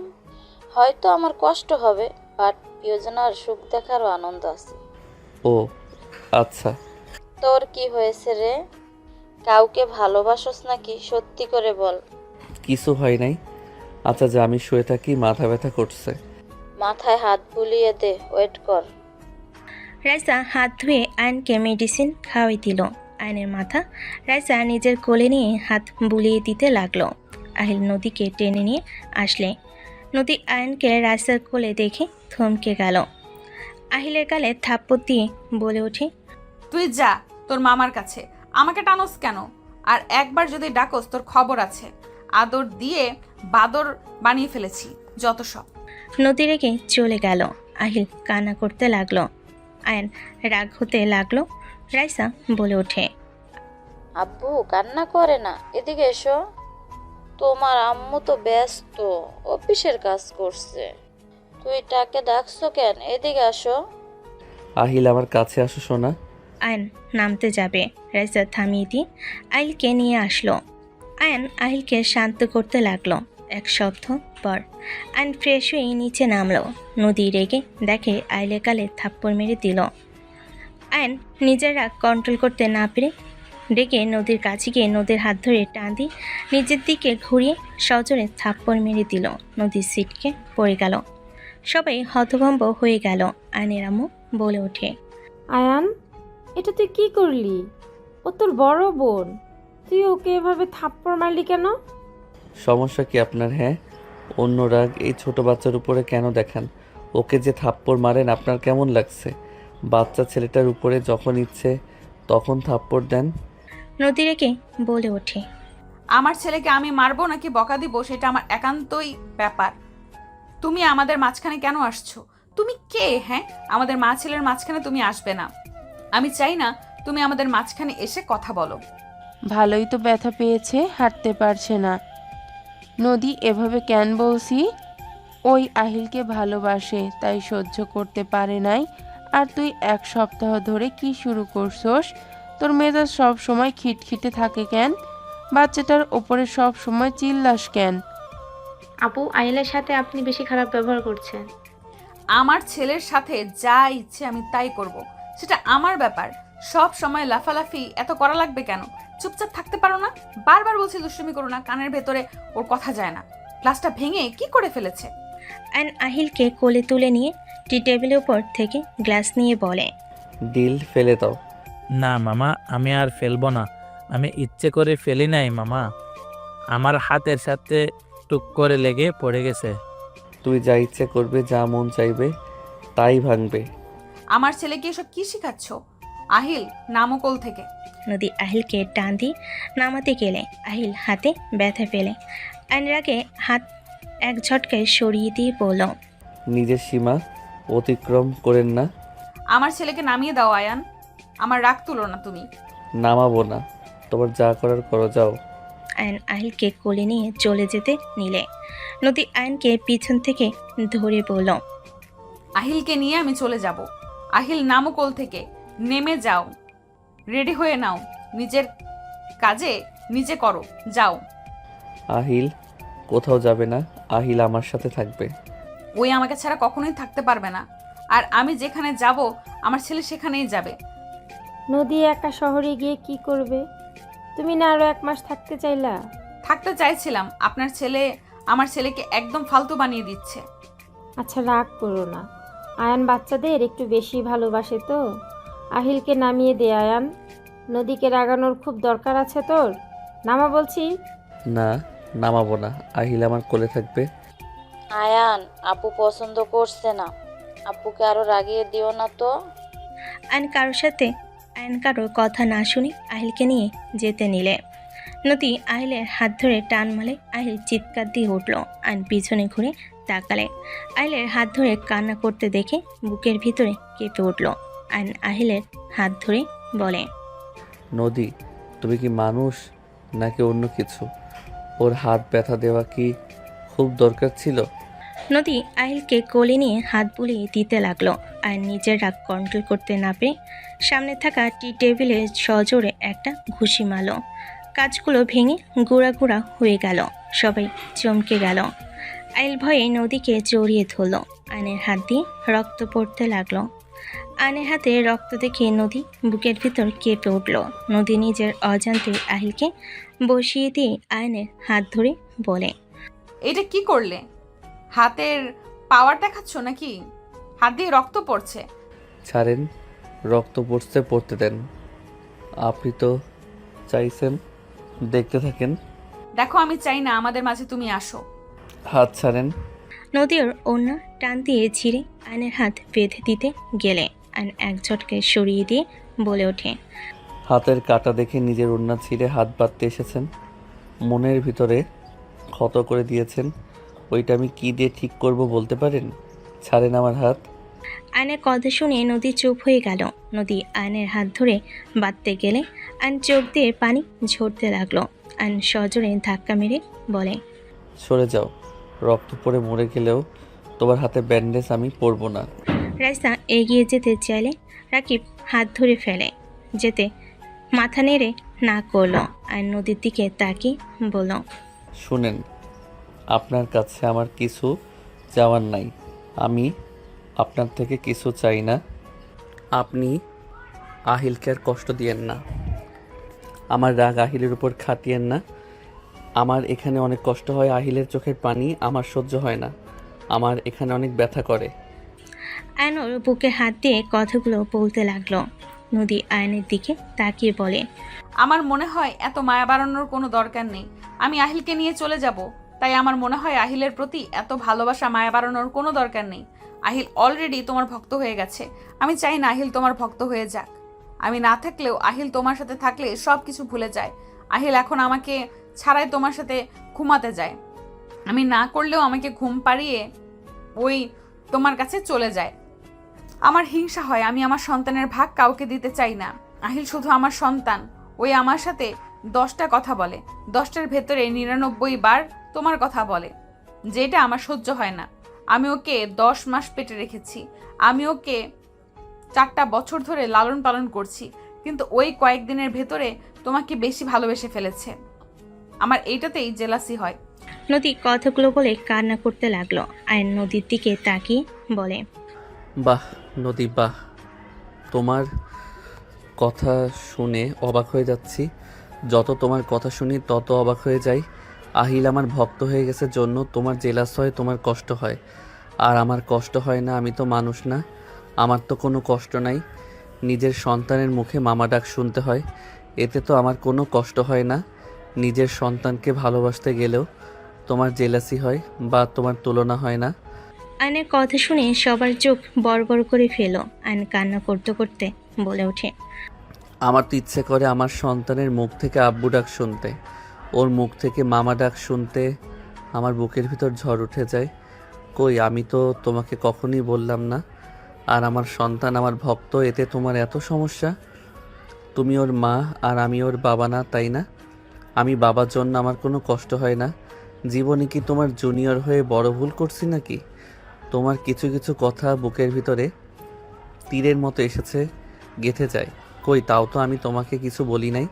হয়তো আমার কষ্ট হবে, বাট প্রিয়জনার সুখ দেখারও আনন্দ আছে। ও আচ্ছা। তোর কি হয়েছে রে? কাউকে ভালোবাসস নাকি? সত্যি করে বল। কিছু হয় নাই। আচ্ছা যা, আমি শুয়ে থাকি, মাথা ব্যথা করছে। মাথায় হাত বুলিয়ে দে, ওয়েট কর। রাইসা হাত ধুয়ে আয়নকে মেডিসিন খাওয়াই দিল। আয়নের মাথা রাইসা নিজের কোলে নিয়ে হাত বুলিয়ে দিতে লাগলো। আহিল নদীকে টেনে নিয়ে আসলে নদী আয়নকে রাইসার কোলে দেখে থমকে গেল। আহিলের গালে থাপ্পড় দিয়ে বলে ওঠে, তুই যা তোর মামার কাছে, আমাকে টানোস কেন? আর একবার যদি ডাকোস তোর খবর আছে। আদর দিয়ে বাদর বানিয়ে ফেলেছি যত সব। নদী রেগে চলে গেল। আহিল কান্না করতে লাগলো। আয়ন রাগ হতে লাগলো। রাইসা বলে ওঠে, আব্বু কান্না করে না, এদিকে এসো। তোমার আম্মু তো ব্যস্ত, অফিসের কাজ করছে। তুই তাকে ডাকছো কেন? এদিকে আসো। আহিল আমার কাছে আসো সোনা। আয়ন নামতে যাবে, রাইসা থামিয়ে দিয়ে আহিলকে নিয়ে আসলো। আয়ন আহিলকে শান্ত করতে লাগলো। এক সপ্তাহ পর আয়ন ফ্রেশ হয়ে নিচে নামলো। নদী রেগে দেখে আইলে কালে থাপ্পড় মেরে দিল। আয়ন নিজের রাগ কন্ট্রোল করতে না পেরে ডেকে নদীর কাছে গিয়ে নদীর হাত ধরে টান দিয়ে নিজের দিকে ঘুরিয়ে সজোরে থাপ্পড় মেরে দিল। নদীর সিটকে পড়ে গেল। সবাই হতভম্ব হয়ে গেল। আয়নের আম্মু বলে ওঠে, আয়ান, এটা তুই কি করলি? ও তোর বড় বোন, তুই ওকে এভাবে থাপ্পড় মারলি কেন? সমস্যা কি আপনার? হ্যাঁ, অন্য রাগ এই ছোট বাচ্চার উপরে কেন দেখান? ওকে যে থাপ্পড় মারেন আপনার কেমন লাগছে? বাচ্চা ছেলেটার উপরে যখন ইচ্ছে তখন থাপ্পড় দেন। নদী রেগে বলে ওঠে, আমার ছেলেকে আমি মারবো নাকি বকা দিব সেটা আমার একান্তই ব্যাপার। তুমি আমাদের মাঝখানে কেন আসছো? তুমি কে? হ্যাঁ, আমাদের মা ছেলের মাঝখানে তুমি আসবে না। আমি চাই না তুমি আমাদের মাঝখানে এসে কথা বলো। ভালোই তো ব্যথা পেয়েছে, হাঁটতে পারছে না। নদী এভাবে কেন বলছি? ওই আহিলকে ভালোবাসে তাই সহ্য করতে পারে নাই। আর তুই এক সপ্তাহ ধরে কি শুরু করছস? তোর মেজাজ সব সময় খিটখিটে থাকে কেন? বাচ্চাটার ওপরে সব সময় চিল্লাস কেন? আপু, আহিলের সাথে আপনি বেশি খারাপ ব্যবহার করছেন। আমার ছেলের সাথে যা ইচ্ছে আমি তাই করব, সেটা আমার ব্যাপার। সব সময় লাফালাফি এত করা লাগবে কেন? চুপচাপ থাকতে পারো না? বারবার বলছি দুষ্টুমি করো না, কানের ভেতরে ওর কথা যায় না। গ্লাসটা ভেঙে কি করে ফেলেছে? আয়ন আহিলকে কোলে তুলে নিয়ে টি টেবিলের উপর থেকে গ্লাস নিয়ে বলে, ডিল ফেলে দাও। না মামা, আমি আর ফেলবো না। আমি ইচ্ছে করে ফেলি নাই মামা, আমার হাতের সাথে টুক করে লেগে পড়ে গেছে। তুই যা ইচ্ছে করবে, যা মন চাইবে তাই ভাঙবে। আমার ছেলেকে এসব কি শিখাচ্ছ? আহিল, নামো কোল থেকে। নদী আহিলকে টান দিয়ে নামাতে গেলে আহিল হাতে ব্যথা পেলে আয়নের আগে হাত এক ঝটকায় সরিয়ে দিয়ে বলল, নিজের সীমা অতিক্রম করেন না। আমার ছেলেকে নামিয়ে দাও আয়ান, আমার রাগ তুলো না তুমি। নামাবো না, তোমার যা করার করো, যাও। আয়ন আহিলকে কোলে নিয়ে চলে যেতে নিলে নদী আয়নকে পিছন থেকে ধরে বলল, আহিলকে নিয়ে আমি চলে যাব। আহিল, নামো কোল থেকে, নেমে যাও, রেডি হয়ে নাও, নিজের কাজে নিজে করো, যাও। আহিল কোথাও যাবে না, আহিল আমার সাথে থাকবে। ওই আমাকে ছাড়া কখনোই থাকতে পারবে না, আর আমি যেখানে যাব আমার ছেলে সেখানেই যাবে। নদী একা শহরে গিয়ে কি করবে? তুমি না আরো 1 মাস থাকতে চাইলা? থাকতে চাইছিলাম, আপনার ছেলে আমার ছেলেকে একদম ফালতু বানিয়ে দিচ্ছে। আচ্ছা, রাগ করো না। আয়ান বাচ্চাদের একটু বেশি ভালোবাসে তো। আহিলকে নামিয়ে দে আয়ান। নদীকে রাগানোর খুব দরকার আছে তোর। নামা বলছি। না, নামাবো না, আহিল আমার কোলে থাকবে। আয়ান, আপু পছন্দ করছে না। আপুকে আরো রাগিয়ে দিও না তো। আয়ন কারোর কথা না শুনে আহিলকে নিয়ে যেতে নিলে নদী আহিলের হাত ধরে টান মালে আহিল চিৎকার দিয়ে উঠল। আয়ন পিছনে ঘুরে তাকালে আহিলের হাত ধরে কান্না করতে দেখে বুকের ভিতরে কেঁপে উঠল। আয়ন আহিলের হাত ধরে বলে, নদী, তুমি কি মানুষ নাকি অন্য কিছু? ওর হাত ব্যথা দেওয়া কি খুব দরকার ছিল? নদী আহিলকে কোলে নিয়ে হাত বুলিয়ে দিতে লাগলো। আর নিজের রাগ কন্ট্রোল করতে না পেরে সামনে থাকা টি টেবিলে সজোরে একটা ঘুষি মারল। কাজগুলো ভেঙে গুঁড়া গুঁড়া হয়ে গেল। সবাই চমকে গেল। আহিল ভয়ে নদীকে জড়িয়ে ধরল। আয়নের হাত দিয়ে রক্ত পড়তে লাগলো। আয়নের হাতে রক্ত দেখে নদী বুকের ভিতর কেঁপে উঠল। নদী নিজের অজান্তে আহিলকে বসিয়ে দিয়ে আয়নের হাত ধরে বলে, এটা কি করলে? হাতের পাওয়ার দেখাচ্ছ নাকি? হাত দিয়ে রক্ত পড়ছে। ছাড়েন, রক্ত পড়ছে, পড়তে দেন। আপনি তো চাইছেন, দেখতে থাকেন। দেখো, আমি চাই না আমাদের মাঝে তুমি আসো। হাত ছাড়েন। নদীর অন্য টান দিয়ে ছিঁড়ে আয়নের হাত বেঁধে দিতে গেলে আয়ন এক ঝটকে সরিয়ে দিয়ে বলে ওঠে, হাতের কাটা দেখে নিজের ওড়না ছিঁড়ে হাত বাঁধতে এসেছেন। মনের ভিতরে ক্ষত করে দিয়েছেন, ওইটা আমি কি দিয়ে ঠিক করব বলতে পারেন? ছাড়েন আমার হাত। আয়নের কথা শুনে নদী চুপ হয়ে গেল। নদী আয়নের হাত ধরে বাঁধতে গেলে আয়ন চোখ দিয়ে পানি ঝরতে লাগলো। আয়ন সজোরে ধাক্কা মেরে বলে, সরে যাও। রক্ত পড়ে মরে গেলেও তোমার হাতে ব্যান্ডেজ আমি পরবো না। রাইসা এগিয়ে যেতে চাইলে রাকিব হাত ধরে ফেলে। যেতে মাথা নেড়ে না করলো। আর নদীর দিকে তাকিয়ে বলল, শুনেন, আপনার কাছে আমার কিছু চাওয়ার নাই। আমি আপনার থেকে কিছু চাই না। আপনি আহিলকে আর কষ্ট দিয়েন না। আমার রাগ আহিলের উপর খাটিয়েন না। আমার এখানে অনেক কষ্ট হয়, আহিলের চোখের পানি আমার সহ্য হয় না। আমার এখানে অনেক ব্যথা করে। আয়নর বুকে হাত দিয়ে কথাগুলো বলতে লাগলো। নদী আয়নের দিকে তাকিয়ে বলে, আমার মনে হয় এত মায়া বাড়ানোর কোনো দরকার নেই। আমি আহিলকে নিয়ে চলে যাব, তাই আমার মনে হয় আহিলের প্রতি এত ভালোবাসা মায়া বাড়ানোর কোনো দরকার নেই। আহিল অলরেডি তোমার ভক্ত হয়ে গেছে। আমি চাই না আহিল তোমার ভক্ত হয়ে যাক। আমি না থাকলেও আহিল তোমার সাথে থাকলে সব কিছু ভুলে যায়। আহিল এখন আমাকে ছাড়াই তোমার সাথে ঘুমাতে যায়। আমি না করলেও আমাকে ঘুম পাড়িয়ে ওই তোমার কাছে চলে যায়। আমার হিংসা হয়, আমি আমার সন্তানের ভাগ কাউকে দিতে চাই না। আহিল শুধু আমার সন্তান। ওই আমার সাথে 10টা কথা বলে, 10টার ভেতরে 99 বার তোমার কথা বলে, যেটা আমার সহ্য হয় না। আমি ওকে 10 মাস পেটে রেখেছি। আমি ওকে 4টা বছর ধরে লালন পালন করছি, কিন্তু ওই কয়েকদিনের ভেতরে তোমাকে বেশি ভালোবেসে ফেলেছে। আমার এইটাতেই জেলাসি হয়। নদী কথাগুলো বলে কান্না করতে লাগলো। আয়ন নদীর দিকে তাকিয়ে বলে, বাহ নদী, বাহ। তোমার কথা শুনে অবাক হয়ে যাচ্ছি। যত তোমার কথা শুনি তত অবাক হয়ে যাই। আহিল আমার ভক্ত হয়ে গেছে জন্য তোমার জেলাস হয়, তোমার কষ্ট হয়। আর আমার কষ্ট হয় না, আমি তো মানুষ না। আমার তো কোনো কষ্ট নাই। নিজের সন্তানের মুখে মামা ডাক শুনতে হয়, এতে তো আমার কোনো কষ্ট হয় না। নিজের সন্তানকে ভালোবাসতে গেলেও তোমার জেলাসি হয় বা তোমার তুলনা হয় না। আয়নের কথা শুনে সবার চোখ বড় বড় করে ফেলো। আয়ন কান্না করতে করতে বলে ওঠে, আমার তো ইচ্ছে করে আমার সন্তানের মুখ থেকে আব্বু ডাক শুনতে, ওর মুখ থেকে মামা ডাক শুনতে। আমার বুকের ভিতর ঝড় উঠে যায়। কই, আমি তো তোমাকে কখনোই বললাম না। আর আমার সন্তান আমার ভক্ত, এতে তোমার এত সমস্যা? তুমি ওর মা আর আমি ওর বাবা না, তাই না? আমি বাবার জন্য আমার কোনো কষ্ট হয় না। জীবনে কি তোমার জুনিয়র হয়ে বড় ভুল করছি নাকি? তোমার কিছু কিছু কথা বুকের ভিতরে তীরের মতো এসেছে, গেঁথে যায়। কই, তাও তো আমি তোমাকে কিছু বলি নাই।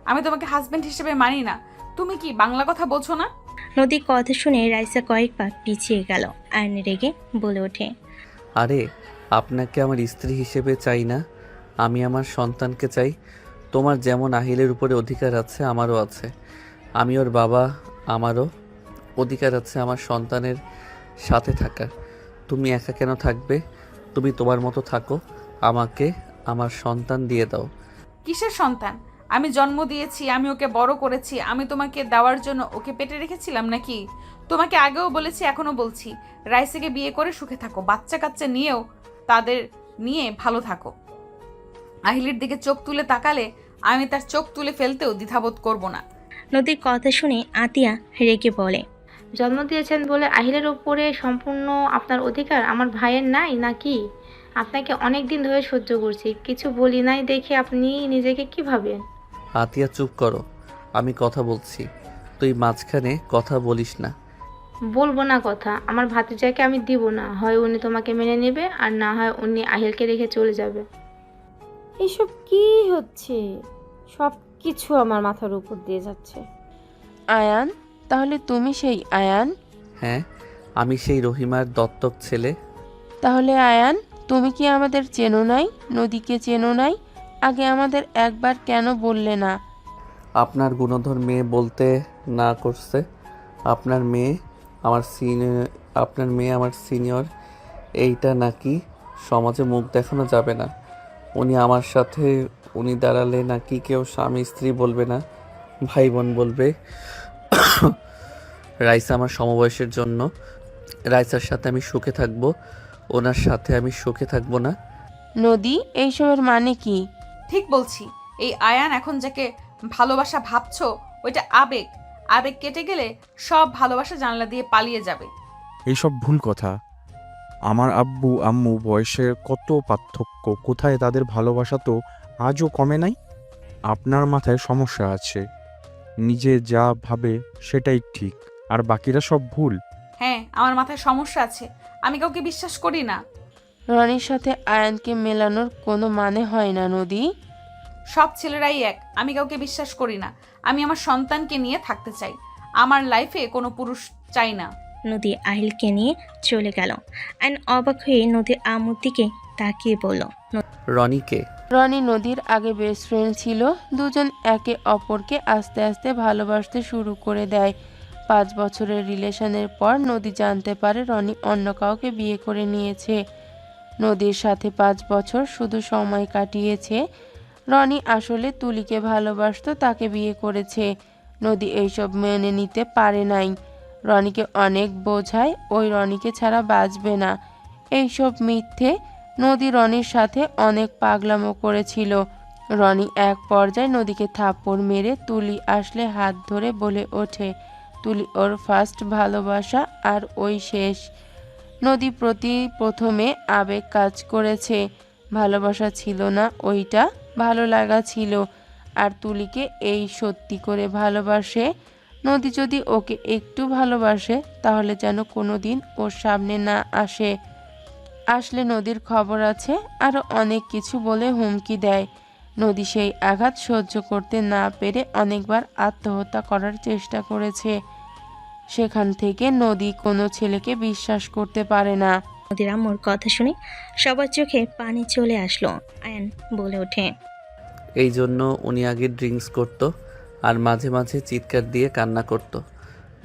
আমি তোমাকে হাজবেন্ড হিসেবে মানি না। তুমি কি বাংলা কথা বোঝো না? নদীর কথা শুনে রাইসা কয়েক পা পিছিয়ে গেল। আয়ন রেগে বলে ওঠে, আরে, আপনাকে আমার স্ত্রী হিসেবে চাই না, আমি আমার সন্তানকে চাই। তোমার যেমন আহিলের উপরে অধিকার আছে, আমারও আছে। আমি ওর বাবা, আমারও অধিকার আছে আমার সন্তানের সাথে থাকার। তুমি একা কেন থাকবে? তুমি তোমার মতো থাকো, আমাকে আমার সন্তান দিয়ে দাও। কিসের সন্তান? আমি জন্ম দিয়েছি, আমি ওকে বড় করেছি। আমি তোমাকে দেওয়ার জন্য ওকে পেটে রেখেছিলাম নাকি? তোমাকে আগেও বলেছি, এখনো বলছি, রাইসিকে বিয়ে করে সুখে থাকো, বাচ্চা কাচ্চা নিয়েও তাদের নিয়ে ভালো থাকো। আহিলের দিকে চোখ তুলে তাকালে আমি তার চোখ তুলে ফেলতেও দ্বিধাবোধ করব না। নদীর কথা শুনে আতিয়া রেগে বলে, জন্ম দিয়েছেন বলে আহিলের উপরে সম্পূর্ণ আপনার অধিকার আমার ভাইয়ের নাই নাকি? আপনাকে অনেক দিন ধরে সহ্য করছি, কিছু বলি নাই দেখে আপনি নিজেকে কি ভাবেন? আতিয়া চুপ করো, আমি কথা বলছি, তুই মাঝখানে কথা বলিস না। বলবো না কথা, আমার ভাতিজাকে আমি দিব না। হয় উনি তোমাকে মেনে নেবে, আর না হয় উনি আহিলকে রেখে চলে যাবে। এসব কি হচ্ছে? সব কিছু আমার মাথার উপর দিয়ে যাচ্ছে। আয়ান, তাহলে তুমি সেই আয়ান? হ্যাঁ, আমি সেই রহিমার দত্তক ছেলে। তাহলে আয়ান, তুমি কি আমাদের চেনো নাই? নদীকে চেনো নাই? আগে আমাদের একবার কেন বললে না? আপনার গুণধর মেয়ে বলতে না করছে। আপনার মেয়ে আমার সিনিয়র, এইটা নাকি সমাজে মুখ দেখানো যাবে না। উনি আমার সাথে উনি দাঁড়ালে নাকি কেউ স্বামী স্ত্রী বলবে না, ভাই বোন বলবে। রাইসা আমার সমবয়সের জন্য। রাইসার সাথে আমি সুখে থাকবো, ওনার সাথে আমি সুখে থাকবো না। নদী, এইসবের মানে কি? ঠিক বলছি, এই আয়ান এখন যাকে ভালোবাসা ভাবছো ওইটা আবেগ। আবেগ কেটে গেলে সব ভালোবাসা জানলা দিয়ে পালিয়ে যাবে। এইসব ভুল কথা। আমার আব্বু আম্মু বয়সের কত পার্থক্য, কোথায় তাদের ভালোবাসা তো আজও কমে নাই। আপনার মাথায় সমস্যা আছে, নিজে যা ভাবে সেটাই ঠিক, আর বাকিরা সব ভুল। হ্যাঁ, আমার মাথায় সমস্যা আছে, আমি কাউকে বিশ্বাস করি না। রনির সাথে আয়ানকে মেলানোর কোনো মানে হয় না নদী। সব ছেলেরাই এক, আমি কাউকে বিশ্বাস করি না। আমি আমার সন্তানকে নিয়ে থাকতে চাই, আমার লাইফে কোনো পুরুষ চাই না। নদী আহিলকে নিয়ে চলে গেল। আইন অবাক হয়ে নদীর আম্মুর দিকে তাকিয়ে বলল, রনিকে। রনি নদীর আগে বেস্ট ফ্রেন্ড ছিল। দুজন একে অপরকে আস্তে আস্তে ভালোবাসতে শুরু করে দেয়। 5 বছরের রিলেশনের পর নদী জানতে পারে রনি অন্য কাউকে বিয়ে করে নিয়েছে। নদীর সাথে 5 বছর শুধু সময় কাটিয়েছে। রনি আসলে তুলিকে ভালোবাসতো, তাকে বিয়ে করেছে। নদী এইসব মেনে নিতে পারে নাই। রনিকে অনেক বোঝায়, ওই রনিকে ছাড়া বাঁচবে না। এইসব মিথ্যে। নদী রনির সাথে অনেক পাগলামো করেছিল। রনি এক পর্যায়ে নদীকে থাপ্পড় মেরে তুলি আসলে হাত ধরে বলে ওঠে তুলি ওর ফার্স্ট ভালোবাসা, আর ওই শেষ। নদী প্রথমে আবেগ কাজ করেছে, ভালোবাসা ছিল না, ওইটা ভালো লাগা ছিল। আর তুলিকে এই সত্যি করে ভালোবাসে। নদী যদি ওকে একটু ভালোবাসে তাহলে যেন কোনোদিন ওর সামনে না আসে। আসলে নদীর খবর আছে, আরও অনেক কিছু বলে হুমকি দেয়। নদী সেই আঘাত সহ্য করতে না পেরে অনেকবার আত্মহত্যা করার চেষ্টা করেছে। সেখান থেকে নদী কোনো ছেলেকে বিশ্বাস করতে পারে না। নদীর আম্মুর কথা শুনে সবার চোখে পানি চলে আসলো। আয়ান বলে ওঠে, এই জন্য উনি আগে ড্রিঙ্কস করতো, আর মাঝে মাঝে চিৎকার দিয়ে কান্না করতো,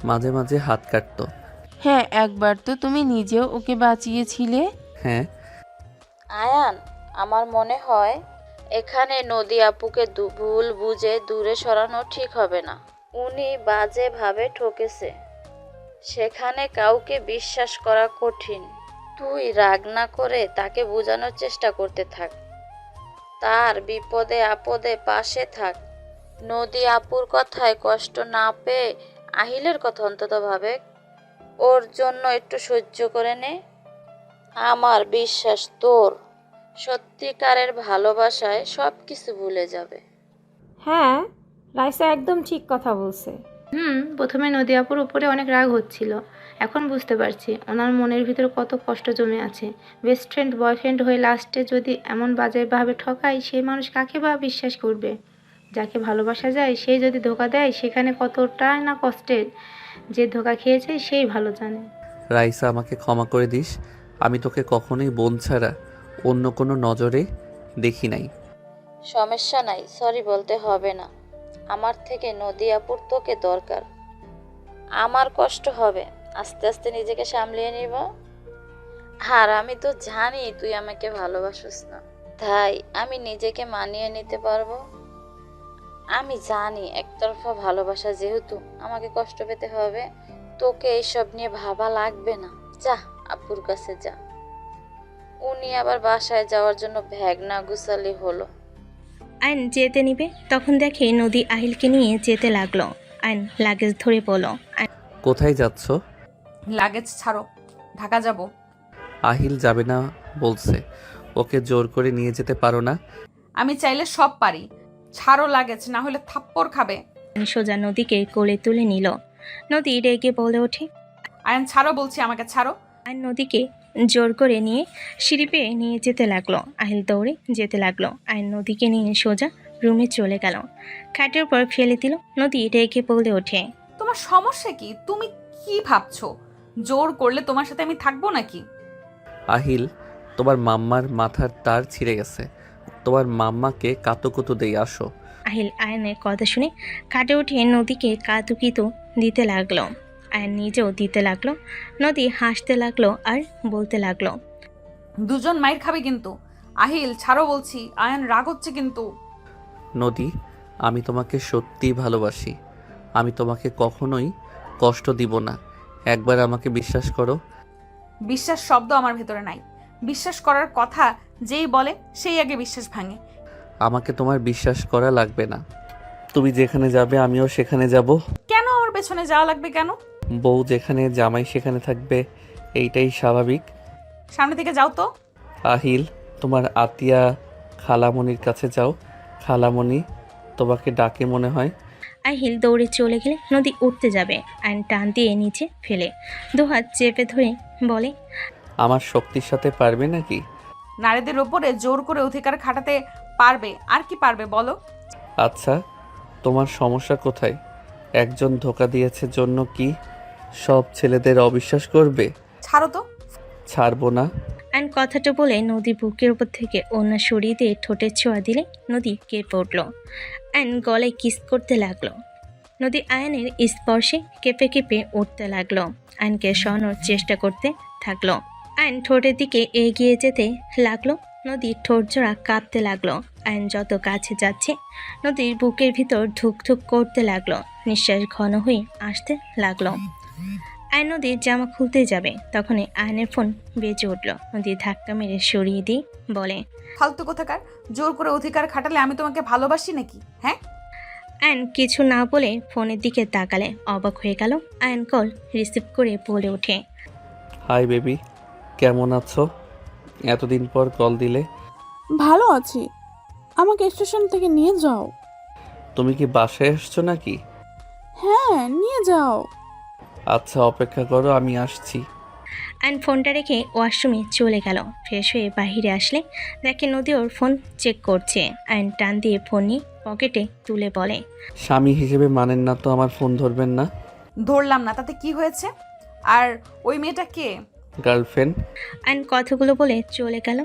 মাঝে মাঝে হাত কাটতো। হ্যাঁ, একবার তো তুমি নিজেও ওকে বাঁচিয়েছিলে। হ্যাঁ। আয়ান, আমার মনে হয় এখানে নদী আপুকে ভুল বুঝে দূরে সরানো ঠিক হবে না। উনি বাজেভাবে ঠকেছে, সেখানে কাউকে বিশ্বাস করা কঠিন। তুই রাগ না করে তাকে বোঝানোর চেষ্টা করতে থাক, তার বিপদে আপদে পাশে থাক। নদী আপুর কথায় কষ্ট না পেয়ে আহিলের কথা অন্তত ভাবে, ওর জন্য একটু সহ্য করে নে। আমার বিশ্বাস তোর সত্যিকারের ভালোবাসায় সব কিছু ভুলে যাবে। হ্যাঁ, রাইসা একদম ঠিক কথা বলছে। প্রথমে নদী আপুর উপরে অনেক রাগ হচ্ছিল, এখন বুঝতে পারছি ওনার মনের ভিতরে কত কষ্ট জমে আছে। বেস্ট ফ্রেন্ড বয়ফ্রেন্ড হয়ে লাস্টে যদি এমন বাজেভাবে ঠকায়, সেই মানুষ কাকে বা বিশ্বাস করবে? যাকে ভালোবাসা যায় সেই যদি ধোকা দেয়, সেখানে কতটা না কষ্টের। যে ধোকা খেয়েছে সেই ভালো জানে। রাইসা, আমাকে ক্ষমা করে দিস, আমি তোকে কখনোই বোন ছাড়া অন্য কোনো নজরে দেখি নাই। সমস্যা নাই, সরি বলতে হবে না। আমার থেকে নদী আপুর তোকে দরকার। আমার কষ্ট হবে, আস্তে আস্তে নিজেকে সামলিয়ে নিব। আর আমি তো জানি তুই আমাকে ভালোবাসিস না, তাই আমি নিজেকে মানিয়ে নিতে পারবো। আমি জানি একতরফা ভালোবাসা যেহেতু আমাকে কষ্ট পেতে হবে, তোকে এইসব নিয়ে ভাবা লাগবে না। যা আপুর কাছে যা। উনি আবার বাসায় যাওয়ার জন্য ব্যাগ না গুছালি হলো। আইন যেতে নিবে, তখন দেখে নদী আহিলকে নিয়ে যেতে লাগলো। আইন লাগেজ ধরে বলল, কোথায় যাচ্ছ? লাগেজ ছাড়ো, ঢাকা যাব। আহিল যাবে না বলছে, ওকে জোর করে নিয়ে যেতে পারো না? আমি চাইলে সব পারি, ছাড়ো লাগেজ, না হলে থাপ্পড় খাবে। আইন সোজা নদীকে কোলে তুলে নিল। নদী রেগে বলে ওঠে, আয়ান ছাড়ো বলছি, আমাকে ছাড়ো। আইন নদীকে জোর করে নিয়ে সিঁড়ি পেয়ে নিয়ে যেতে লাগলো। আহিল দৌড়ে যেতে লাগলো। আইন নদীকে নিয়ে সোজা রুমে চলে গেল, খাটের উপর ফেলে দিল। নদী রেগে বলে ওঠে, তোমার সমস্যা কি? তুমি কি ভাবছো জোর করলে তোমার সাথে আমি থাকবো নাকি? আহিল, তোমার মাম্মার মাথার তার ছিঁড়ে গেছে, তোমার মাম্মাকে কাতুকুতু দেই, আসো। আহিল আয়নের কথা শুনে খাটে উঠে নদীকে কাতুকিতু দিতে লাগলো। আয়ন নিজেও দিতে লাগলো। নদী হাসতে লাগলো আর বলতে লাগলো, দুজন মাইর খাবে কিন্তু। আহিল ছাড়ো বলছি, আয়ান রাগ হচ্ছে কিন্তু। নদী, আমি তোমাকে সত্যিই ভালোবাসি। আমি তোমাকে কখনোই কষ্ট দিব না। একবার আমাকে বিশ্বাস করো। বিশ্বাস শব্দ আমার ভেতরে নাই। বিশ্বাস করার কথা যেই বলে সেই আগে বিশ্বাস ভাঙে। আমাকে তোমার বিশ্বাস করা লাগবে না। তুমি যেখানে যাবে আমিও সেখানে যাব। কেন আমার পেছনে যাওয়া লাগবে কেন? বউ যেখানে, জামাই সেখানে থাকবে, এইটাই স্বাভাবিক। সামনে থেকে যাও তো। আহিল, তোমার আতিয়া খালামণির কাছে যাও। খালামণি তোমাকে ডাকে মনে হয়। আহিল দৌড়ে চলে গেলে নদী উঠতে যাবে, আয়ন টান দিয়ে নিচে ফেলে দুহাত চেপে ধরে বলে, আমার শক্তির সাথে পারবে নাকি? নারীদের ওপরে জোর করে অধিকার খাটাতে পারবে, আর কি পারবে বলো? আচ্ছা, তোমার সমস্যা কোথায়? একজন ধোকা দিয়েছে জন্য কি সব ছেলেদের অবিশ্বাস করবে? ছাড়ো তো। ছাড়বো না। আয়ন কথাটা বলে নদী বুকের উপর থেকে ওড়না সরিয়ে দিয়ে ঠোঁটের ছোঁয়া দিলে নদী কেঁপে উঠল। আয়ন গলায় কিস করতে লাগলো। নদী আয়নের স্পর্শে কেঁপে কেঁপে উঠতে লাগলো। আয়নকে সরানোর চেষ্টা করতে থাকলো। আয়ন ঠোঁটের দিকে এগিয়ে যেতে লাগলো। নদীর ঠোঁট জোড়া কাঁপতে লাগলো। আয়ন যত কাছে যাচ্ছে নদীর বুকের ভিতর ধুকধুক করতে লাগলো। নিঃশ্বাস ঘন হয়ে আসতে লাগলো। আয়ন নদীর জামা খুলতে যাবে, তখনই আয়নের ফোন বেজে উঠল। নদী ধাক্কা মেরে সরিয়ে দিয়ে বলে, ফালতু কোথাকার, জোর করে অধিকার খাটালে আমি তোমাকে ভালোবাসি নাকি? হ্যাঁ। আয়ন কিছু না বলে ফোনের দিকে তাকালে অবাক হয়ে গেল। আয়ন কল রিসিভ করে বলে ওঠে, হাই বেবি, কেমন আছো? এতদিন পর কল দিলে। ভালো আছি, আমাকে স্টেশন থেকে নিয়ে যাও। তুমি কি বাসায় এসছো নাকি? হ্যাঁ, নিয়ে যাও। আচ্ছা, অপেক্ষা করো, আমি আসছি। আয়ন ফোনটা রেখে ওয়াশরুমে চলে গেল। ফ্রেশ হয়ে বাহিরে আসলে দেখে নদী ওর ফোন চেক করছে। আয়ন টান দিয়ে ফোন নিয়ে পকেটে তুলে বলে, স্বামী হিসেবে মানেন না তো আমার ফোন ধরবেন না? ধরলাম না, তাতে কি হয়েছে? আর ওই মেয়েটা কে? গার্লফ্রেন্ড। আয়ন কথাগুলো বলে চলে গেল।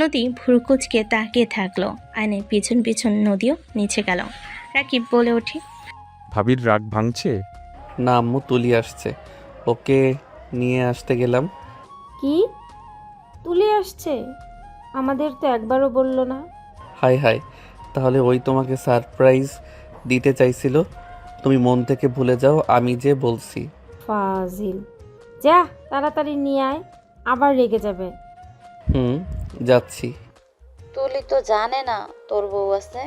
নদী ভুরকুচকে তাকিয়ে থাকলো। আয়নের পিছন পিছন নদীও নিচে গেল। রাকিব বলে ওঠে, ভাবির রাগ ভাঙছে? না আম্মু, তুলি আসছে, ওকে নিয়ে আসতে গেলাম। কি তুলে আসছে? আমাদের তো একবারও বললো না। হাই হাই, তাহলে ওই তোমাকে সারপ্রাইজ দিতে চাইছিল। তুমি মন থেকে ভুলে যাও আমি যে বলছি। ফাজিল, যা তাড়াতাড়ি নিয়ে আয়, আবার রেগে যাবে। যাচ্ছি। তুলি তো জানে না তোর বউ আছে।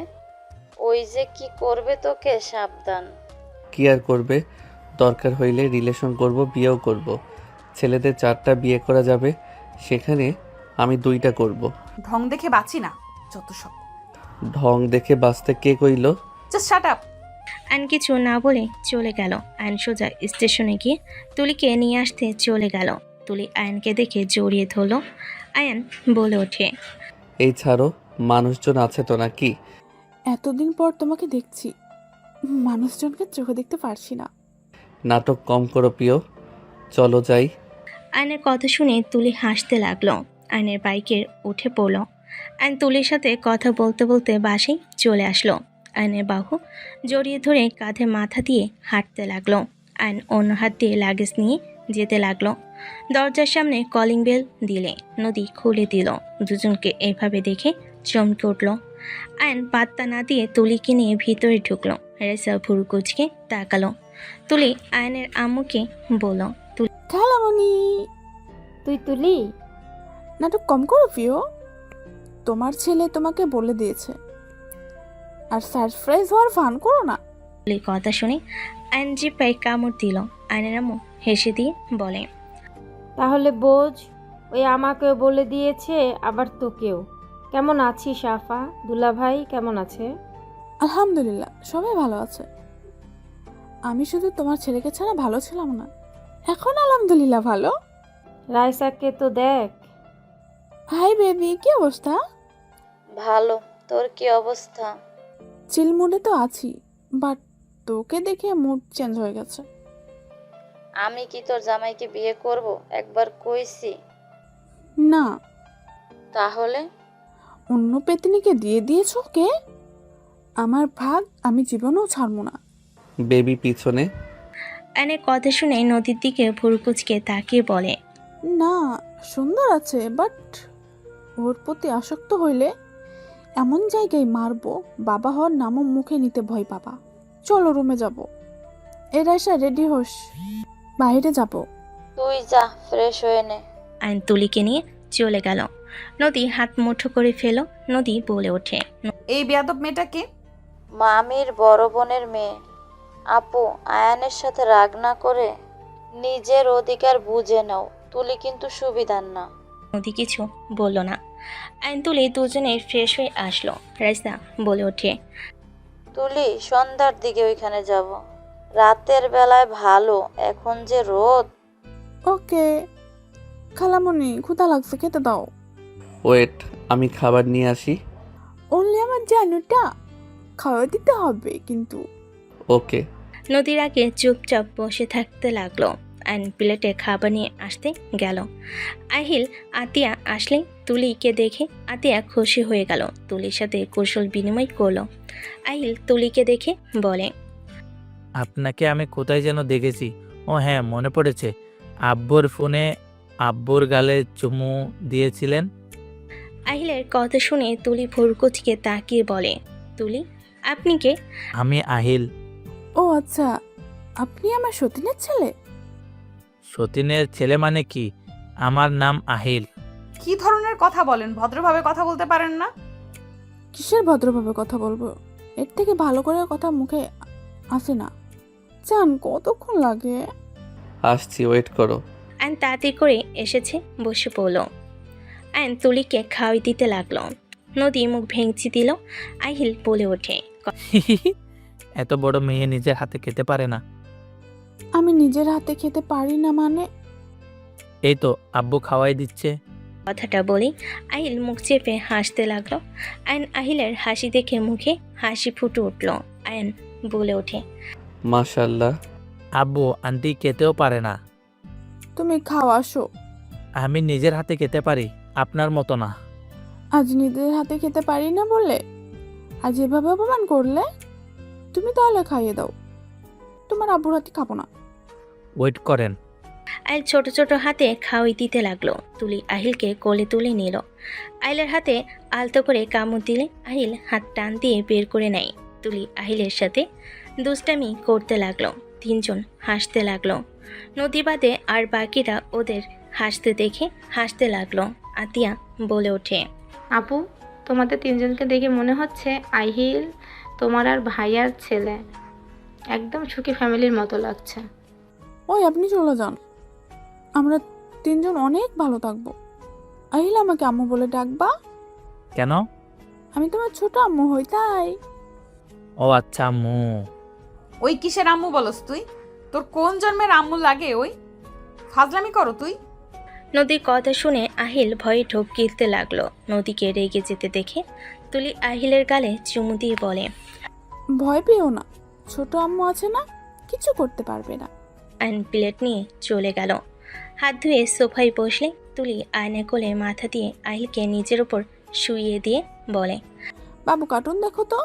ওই যে কি করবে তোকে, সাবধান। কি আর করবে, দরকার হইলে রিলেশন করব, বিয়েও করব। ছেলেদের 4টা বিয়ে করা যাবে, সেখানে আমি 2টা করব। ঢং দেখে বাঁচি না, যত সব। ঢং দেখে বাঁচতে কে কইল? Just shut up. আয়ন কিছু না বলে চলে গেল। আয়ন সোজা স্টেশনে গিয়ে তুলিকে নিয়ে আসতে চলে গেল। তুলি আয়নকে দেখে জড়িয়ে ধরল। আয়ন বলে ওঠে, এই ছাড়ো, মানুষজন আছে তো নাকি? এতদিন পর তোমাকে দেখছি, মানুষজনকে চোখে দেখতে পারছি না। নাটক কম করো প্রিয়, চলো যাই। আয়নের কথা শুনে তুলি হাসতে লাগলো। আয়নের বাইকের উঠে পড়ল। আয়ন তুলির সাথে কথা বলতে বলতে বাসায় চলে আসলো। আয়নের বাহু জড়িয়ে ধরে কাঁধে মাথা দিয়ে হাঁটতে লাগলো। আয়ন অন্য হাত দিয়ে লাগেজ নিয়ে যেতে লাগলো। দরজার সামনে কলিং বেল দিলে নদী খুলে দিল। দুজনকে এভাবে দেখে চমকে উঠল। আয়ন পাত্তা না দিয়ে তুলিকে নিয়ে ভিতরে ঢুকলো। রেসা ভুরু কুচকে তাকালো। তুলি আয়নের আম্মুকে বলল, খালামণি, তুই তুলি, নাটক কম করো প্রিয়, তোমার ছেলে তোমাকে বলে দিয়েছে। আর সারপ্রাইজ হওয়ার ফান করো না। তুলির কথা শুনে আয়ন জিপায় কামড় দিল। আয়নের আম্মু হেসে দিয়ে বলে, তাহলে বোঝ, ওই আমাকেও বলে দিয়েছে, আবার তোকেও। কেমন আছিস আফা? দুলা ভাই কেমন আছে? আলহামদুলিল্লাহ, সবাই ভালো আছে। আমি শুধু তোমার ছেলেকে ছাড়া ভালো ছিলাম না, এখন আলহামদুলিল্লাহ ভালো। রাইসাকে তো দেখ। হাই বেবি, কি অবস্থা? ভালো, তোর কি অবস্থা? চিল মুডে তো আছি, বাট তোকে দেখে মুড চেঞ্জ হয়ে গেছে। আমি কি তোর জামাইকে বিয়ে করব? একবার কইছি। না, তাহলে অন্য পেতনিকে দিয়ে দিয়েছো কে? আমার ভাগ আমি জীবনেও ছাড়বো না। বেবি পিছনে। আয়নের কথা শুনে নদীর দিকে ভুরু কুচকে তাকিয়ে বলে, না, সুন্দর আছে, বাট ওর প্রতি আসক্ত হইলে এমন জায়গায় মারবো, বাবা হওয়ার নামও মুখে নিতে ভয় পাবা। চলো রুমে যাব। এরা এসে রেডি হোস, বাইরে যাব। তুই যা, ফ্রেশ হয়ে নে। আয়ন তুলিকে নিয়ে চলে গেল। নদী হাত মুঠো করে ফেল। নদী বলে ওঠে, এই বেয়াদব মেয়েটা কে? মামির বড় বোনের মেয়ে। আপু, আয়ানের সাথে রাগ না করে নিজের অধিকার বুঝে নাও। তুলি কিন্তু সুবিধার না। নদী কিছু বলল না। আয়ন তুলি দুজনে ফ্রেশ হয়ে আসলো। রাইসা বলে ওঠে, তুলি, সন্ধ্যার দিকে ওইখানে যাব। রাতের বেলায় ভালো, এখন যে রোদ। ওকে খালামণি, ক্ষুধা লাগছে, খেতে দাও। ওয়েট, আমি খাবার নিয়ে আসি। অনলি আমার জানুটা খাওয়া দিতে হবে কিন্তু। ওকে। নদীর আগে চুপচাপ বসে থাকতে লাগলো। আয়ন প্লেটে খাবার নিয়ে আসতে গেল। আহিল আতিয়া আসলে তুলিকে দেখে আতিয়া খুশি হয়ে গেল। তুলির সাথে কৌশল বিনিময় করলো। আহিল তুলিকে দেখে বলে, আপনাকে আমি কোথায় যেন দেখেছি। ও হ্যাঁ, মনে পড়েছে। আব্বুর ফোনে আব্বুর গালে চুমু দিয়েছিলেন। আহিলের কথা শুনে তুলি ভুরকুচকে তাকিয়ে বলে, তুলি, আপনি কে? আমি আহিল। ও আচ্ছা, আপনি আমার সতীনের ছেলে? সতীনের ছেলে মানে কি? আমার নাম আহিল। কি ধরনের কথা বলেন? ভদ্রভাবে কথা বলতে পারেন না? কিসের ভদ্রভাবে কথা বলবো? এর থেকে ভালো করে কথা মুখে আসে না। জান, কতক্ষণ লাগে? আসছি, ওয়েট করো। আয়ন তাড়াতাড়ি করে এসেছে, বসে পড়ল। আয়ন তুলিকে খাওয়াই দিতে লাগলো। নদী মুখ ভেঙচি দিল। আহিল বলে ওঠে, এত বড় মেয়ে নিজের হাতে খেতে পারে না। আমি নিজের হাতে খেতে পারি না মানে? এই তো আব্বু খাওয়াই দিচ্ছে। কথাটা বলি আহিল মুখ চেপে হাসতে লাগলো। আয়ন আহিলের হাসি দেখে মুখে হাসি ফুটে উঠল। আয়ন বলে ওঠে, মাশাআল্লাহ। আব্বু আন্টি খেতেও পারে না। তুমি খাও, আসো। আমি নিজের হাতে খেতে পারি, আপনার মতো না। আজ নিজের হাতে খেতে পারি না বলে আজ এভাবে অপমান করলে? তুমি তাহলে খাইয়ে দাও, তোমার আব্বুর হাতে খাবো না। ওয়েট করেন। আহিল ছোট ছোট হাতে খাওয়াই দিতে লাগলো। তুলি আহিলকে কোলে তুলে নিল। আহিলের হাতে আলতো করে কামড় দিলে আহিল হাত টান দিয়ে বের করে নেয়। তুলি আহিলের সাথে দুষ্টামি করতে লাগলো। তিনজন হাসতে লাগলো। নদী বাদে আর বাকিরা ওদের হাসতে দেখে হাসতে লাগলো। আতিয়া বলে ওঠে, আপু, তোমাদের তিনজনকে দেখে মনে হচ্ছে আহিল তোমার আর ভাইয়ার ছেলে। একদম সুখী ফ্যামিলির মতো লাগছে। ওই আপনি চলে যান, আমরা তিনজন অনেক ভালো থাকবো। আহিল, আমাকে আম্মু বলে ডাকবা। কেন? আমি তোমার ছোট আম্মু হই তাই। ও আচ্ছা আম্মু। ওই কিসের আম্মু বলস তুই? তোর কোন জন্মের আম্মু লাগে? ওই ফাজলামি করো তুই। নদীর কথা শুনে আহিল ভয়ে ঢোক গিলতে লাগলো। নদীকে রেগে যেতে দেখে তুলি আহিলের গালে চুমু দিয়ে বলে, ভয় পেও না, ছোট আম্মু আছে না, কিছু করতে পারবে না। আয়ন প্লেট নিয়ে চলে গেল। হাত ধুয়ে সোফায় বসলে তুলি আয়নের কোলে মাথা দিয়ে আহিলকে নিজের ওপর শুইয়ে দিয়ে বলে, বাবু কার্টুন দেখো তো।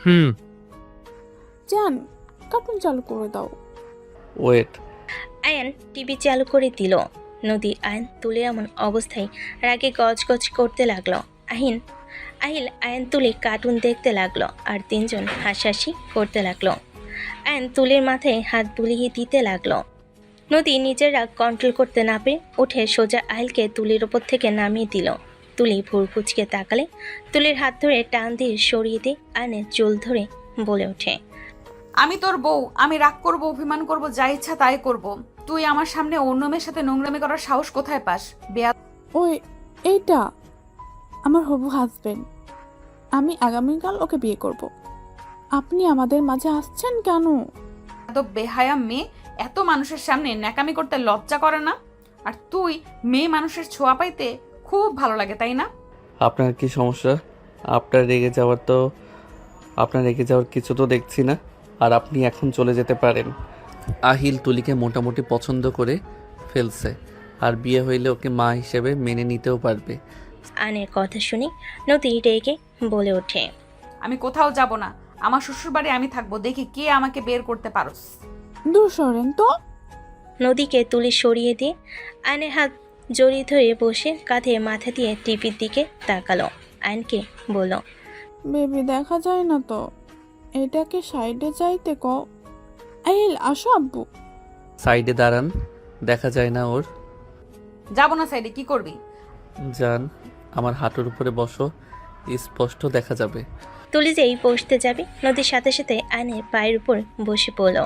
হুম। জান, কার্টুন চালু করে দাও। ওয়েট। আয়ন টিভি চালু করে দিল। নদী আয়ন তুলির এমন অবস্থায় রাগে গজগজ করতে লাগলো। আহিল আয়ন তুলি কার্টুন দেখতে লাগলো আর তিনজন হাসাহাসি করতে লাগলো। আয়ন তুলির মাথায় হাত বুলিয়ে দিতে লাগলো। নদী নিজের রাগ কন্ট্রোল করতে না পেরে উঠে সোজা আহিলকে তুলির ওপর থেকে নামিয়ে দিল। তুলি ভুর কুচকে তাকালে তুলির হাত ধরে টান দিয়ে সরিয়ে দিয়ে আয়নের চুল ধরে বলে ওঠে, আমি তোর বউ, আমি রাগ করব, অভিমান করব, যা ইচ্ছা তাই করব। তুই আমার সামনে অন্য মেয়ের সাথে নোংরামি করার সাহস কোথায় পাস? ওই এইটা আমার হবু হাজবেন্ড, আমি আগামীকাল ওকে বিয়ে করব। আপনি আমাদের মাঝে আসছেন কেন? এত বেহায়া মেয়ে এত মানুষের সামনে ন্যাকামি করতে লজ্জা করে না? আর তুই মেয়ে মানুষের ছোঁয়া পাইতে খুব ভালো লাগে, তাই না? আপনার কি সমস্যা? আপনার রেগে যাওয়ার কিছু তো দেখছি না। আর আপনি এখন চলে যেতে পারেন। আহিল তুলিকে মোটামুটি পছন্দ করে ফেলছে, আর বিয়ে হইলে ওকে মা হিসেবে মেনে নিতেও পারবে। আয়নের কথা শুনে নদী রেগে বলে ওঠে, আমি কোথাও যাব না, আমার শ্বশুর বাড়ি আমি থাকবো, দেখি কে আমাকে বের করতে পারোস। দূর সরেন তো। নদীকে তুলি সরিয়ে দিয়ে আয়নের হাত জড়িয়ে ধরে বসে কাঁধে মাথা দিয়ে টিভির দিকে তাকালো। আয়নকে বলল, বেবি দেখা যায় না তো, এটাকে সাইডে যাইতে ক। আহিল আসো আব্বু। সাইডে দাঁড়ান, দেখা যায় না ওর। যাবো না সাইডে, কি করবি? যান, আমার হাঁটুর উপরে বসো, স্পষ্ট দেখা যাবে। তুলি যেই বসতে যাবে নদীর সাথে সাথে আয়নের পায়ের উপর বসে পড়ল।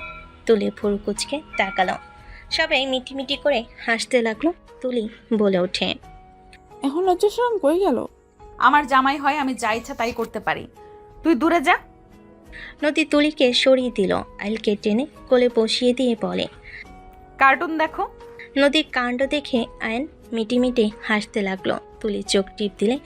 তুলি ভুরু কুচকে তাকালো। সবাই মিটিমিটি করে হাসতে লাগলো। তুলি বলে ওঠে, এখন লজ্জা শরম কই গেল? আমার জামাই হয়, আমি যা ইচ্ছা তাই করতে পারি, তুই দূরে যা। নদী তুলিকে সরিয়ে দিল। আইলকে টেনে কোলে বসিয়ে দিয়ে বলে, কার্টুন দেখো। নদীর কাণ্ড দেখে আয়ন মিটিমিটি হাসতে লাগলো। তুলি চোখ টিপ দিলে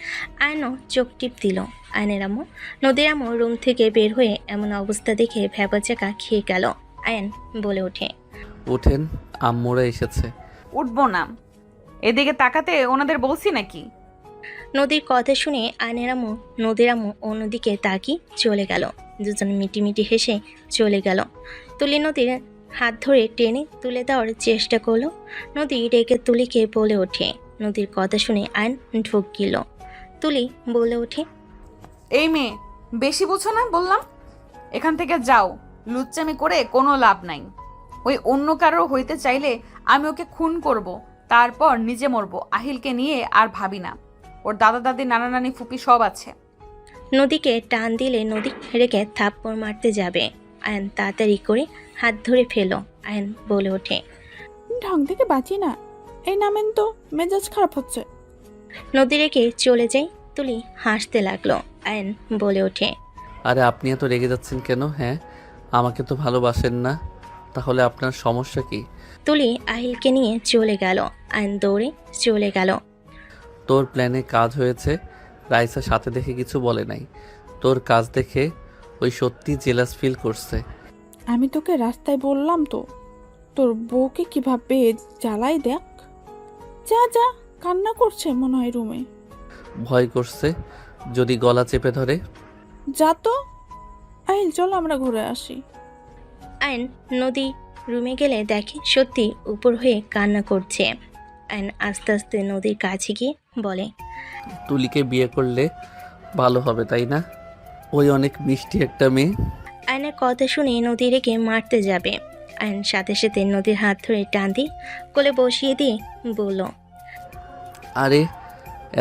আয়নও চোখ টিপ দিল। আয়নের আম্মু নদীর আম্মু রুম থেকে বের হয়ে এমন অবস্থা দেখে ভ্যাবাচাকা খেয়ে গেল। আয়ন বলে ওঠে, উঠেন, আম্মুরা এসেছে। উঠবো না, এদিকে তাকাতে ওনাদের বলছি নাকি? নদীর কথা শুনে আয়নের আম্মু নদীর আম্মু অন্যদিকে তাকিয়ে চলে গেল। দুজন মিটিমিটি হেসে চলে গেল। তুলি নদীর হাত ধরে টেনে তুলে দেওয়ার চেষ্টা করলো। নদী রেগে তুলিকে বলে ওঠে। নদীর কথা শুনে আয়ন ঢোক গেল। তুলি বলে ওঠে, এই মেয়ে, বেশি বুঝো না বললাম। এখান থেকে যাও, লুচ্চামি করে কোনো লাভ নাই। ওই অন্য কারো হইতে চাইলে আমি ওকে খুন করব, তারপর নিজে মরবো। আহিলকে নিয়ে আর ভাবি না, ওর দাদা দাদি নানা নানি ফুপি সব আছে। নদীকে টান দিলে নদী রেগে থাপ্পড় মারতে যাবে। আয়ন তাড়াতাড়ি করে হাত ধরে ফেলো। আয়ন বলে ওঠে, ঢং থেকে বাঁচি না, এই নামেন তো, মেজাজ খারাপ হচ্ছে। নদী রেগে চলে যাই। তুলি হাসতে লাগলো। আয়ন বলে ওঠে, আরে আপনি এত রেগে যাচ্ছেন কেন? হ্যাঁ, আমাকে তো ভালোবাসেন না, তাহলে আপনার সমস্যা কি? তুলি আহিলকে নিয়ে চলে গেল। আয়ন দৌড়ে চলে গেল। তোর প্ল্যানে কাজ হয়েছে। রাইসা সাথে দেখে কিছু বলে নাই, তোর কাজ দেখে ওই সত্যি জেলাস ফিল করছে। আমি তোকে রাস্তায় বললাম তো, তোর বউকে কিভাবে জ্বালাই দেখ। যা যা, কান্না করছে মনে হয় রুমে। ভয় করছে যদি গলা চেপে ধরে। যা তো। আহিল চলো আমরা ঘুরে আসি। আয়ন নদী রুমে গেলে দেখে সত্যি উপর হয়ে কান্না করছে। আয়ন আস্তে আস্তে নদীর কাছে গিয়ে বলে, তুলিকে বিয়ে করলে ভালো হবে তাই না? ওই অনেক মিষ্টি একটা মেয়ে। আয়নের কথা শুনে নদী রেখে মারতে যাবে। আয়ন সাথে সাথে নদীর হাত ধরে টান দিয়ে কোলে বসিয়ে দিয়ে বলল, আরে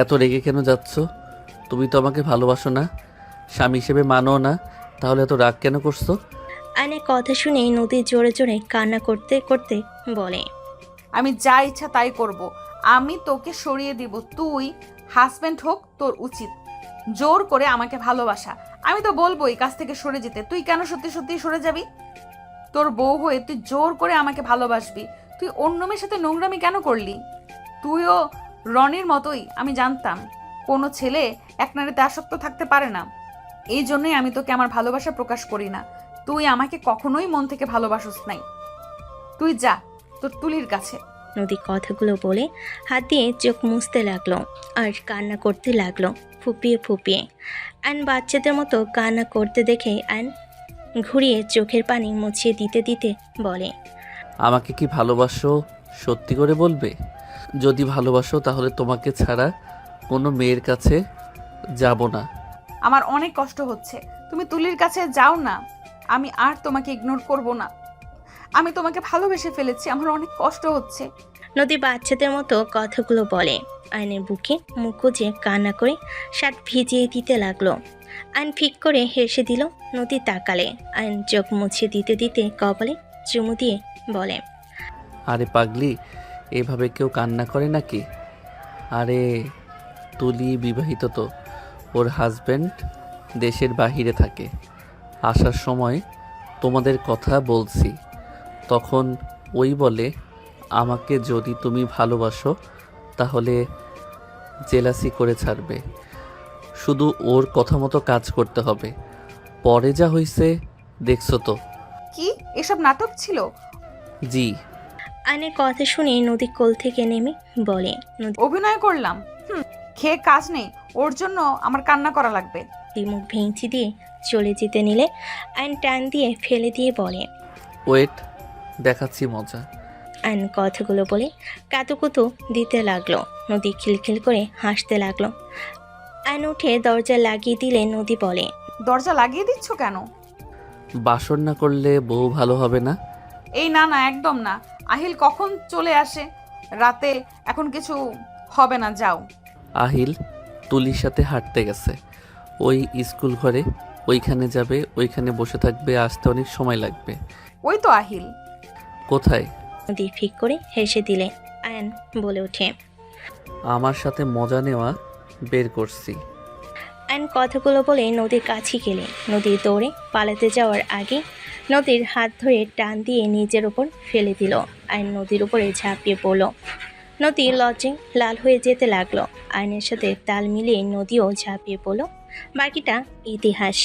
এত রেগে কেন যাচ্ছ? তুমি তো আমাকে ভালোবাসো না, স্বামী হিসেবে মানো না, তাহলে এত রাগ কেন করছো? আয়নের কথা শুনে নদী জোরে জোরে কান্না করতে করতে বলে, আমি যা ইচ্ছা তাই করব, আমি তোকে সরিয়ে দিব। তুই হাজব্যান্ড হোক, তোর উচিত জোর করে আমাকে ভালোবাসা। আমি তো বলবো এই কাছ থেকে সরে যেতে, তুই কেন সত্যি সত্যি সরে যাবি? তোর বউ হয়ে তুই জোর করে আমাকে ভালোবাসবি, তুই অন্য মেয়ের সাথে নোংরামি কেন করলি? তুইও রনির মতোই, আমি জানতাম কোনো ছেলে এক নারীতে আসক্ত থাকতে পারে না, এই জন্যই আমি তোকে আমার ভালোবাসা প্রকাশ করি না। তুই আমাকে কখনোই মন থেকে ভালোবাসিস নাই, তুই যা তোর তুলির কাছে। নদী কথাগুলো বলে হাত দিয়ে চোখ মুছতে লাগলো আর কান্না করতে লাগলো ফুপিয়ে ফুপিয়ে। আয়ন বাচ্চাদের মতো কান্না করতে দেখে আয়ন ঘুরিয়ে চোখের পানি মুছিয়ে দিতে দিতে বলে, আমাকে কি ভালোবাসো সত্যি করে বলবে? যদি ভালোবাসো তাহলে তোমাকে ছাড়া কোনো মেয়ের কাছে যাব না। আমার অনেক কষ্ট হচ্ছে, তুমি তুলির কাছে যাও না, আমি আর তোমাকে ইগনোর করব না। আমি তোমাকে ভালোবেসে ফেলেছি, আমার অনেক কষ্ট হচ্ছে। নদী বাচ্চাদের মতো কথাগুলো বলে। আয়নের বুকে মুখ গুজে কান্না করে শার্ট ভিজিয়ে দিতে লাগলো। আয়ন ফিক করে হেসে দিল। নদী তাকালে। আয়ন চোখ মুছে দিতে দিতে কপালে চুমু দিয়ে বলে, আরে পাগলি, এভাবে কেউ কান্না করে নাকি? আরে তুলি বিবাহিত তো, ওর হাজব্যান্ড দেশের বাহিরে থাকে। আসার সময় তোমাদের কথা বলছি, তখন ওই বলে আমাকে যদি তুমি ভালোবাসো তাহলে জেলাসি করে ছাড়বে, শুধু ওর কথা মতো কাজ করতে হবে। পরে যা হয়েছে দেখছো তো। কি এসব নাটক ছিল? জি। আয়নের কথা শুনে নদী কোল থেকে নেমে বলে, অভিনয় করলাম, খেয়ে কাজ নেই, ওর জন্য আমার কান্না করা লাগবে। মুখ ভেঙচি দিয়ে চলে যেতে নিলে আয়ন টান দিয়ে ফেলে দিয়ে বলে, ওয়েট, দেখাচ্ছি মজা। আয়ন কথাগুলো বলে কাতুকুতু দিতে লাগলো। নদী খিলখিল করে হাসতে লাগলো। আয়ন উঠে দরজা লাগিয়ে দিলে নদী বলে, দরজা লাগিয়ে দিচ্ছ কেন? বাসর না করলে বউ ভালো হবে না? এই না না, একদম না। আহিল কখন চলে আসে রাতে, এখন কিছু হবে না, যাও। আহিল তুলির সাথে হাঁটতে গেছে ওই স্কুল ঘরে, ওইখানে যাবে, ওইখানে বসে থাকবে, আসতে অনেক সময় লাগবে। ওই তো আহিল। কোথায়? নদী ফিক করে হেসে দিলে। আয়ন বলে ওঠে, আমার সাথে মজা নেওয়া বের করছি। আয়ন কথাগুলো বলে নদীর কাছে গেলে নদী দৌড়ে পালাতে যাওয়ার আগে নদীর হাত ধরে টান দিয়ে নিজের ওপর ফেলে দিল। আয়ন নদীর উপরে ঝাঁপিয়ে পড়ল। নদী লজ্জে লাল হয়ে যেতে লাগলো। আয়নের সাথে তাল মিলিয়ে নদীও ঝাঁপিয়ে পড়ল। বাকিটা ইতিহাস।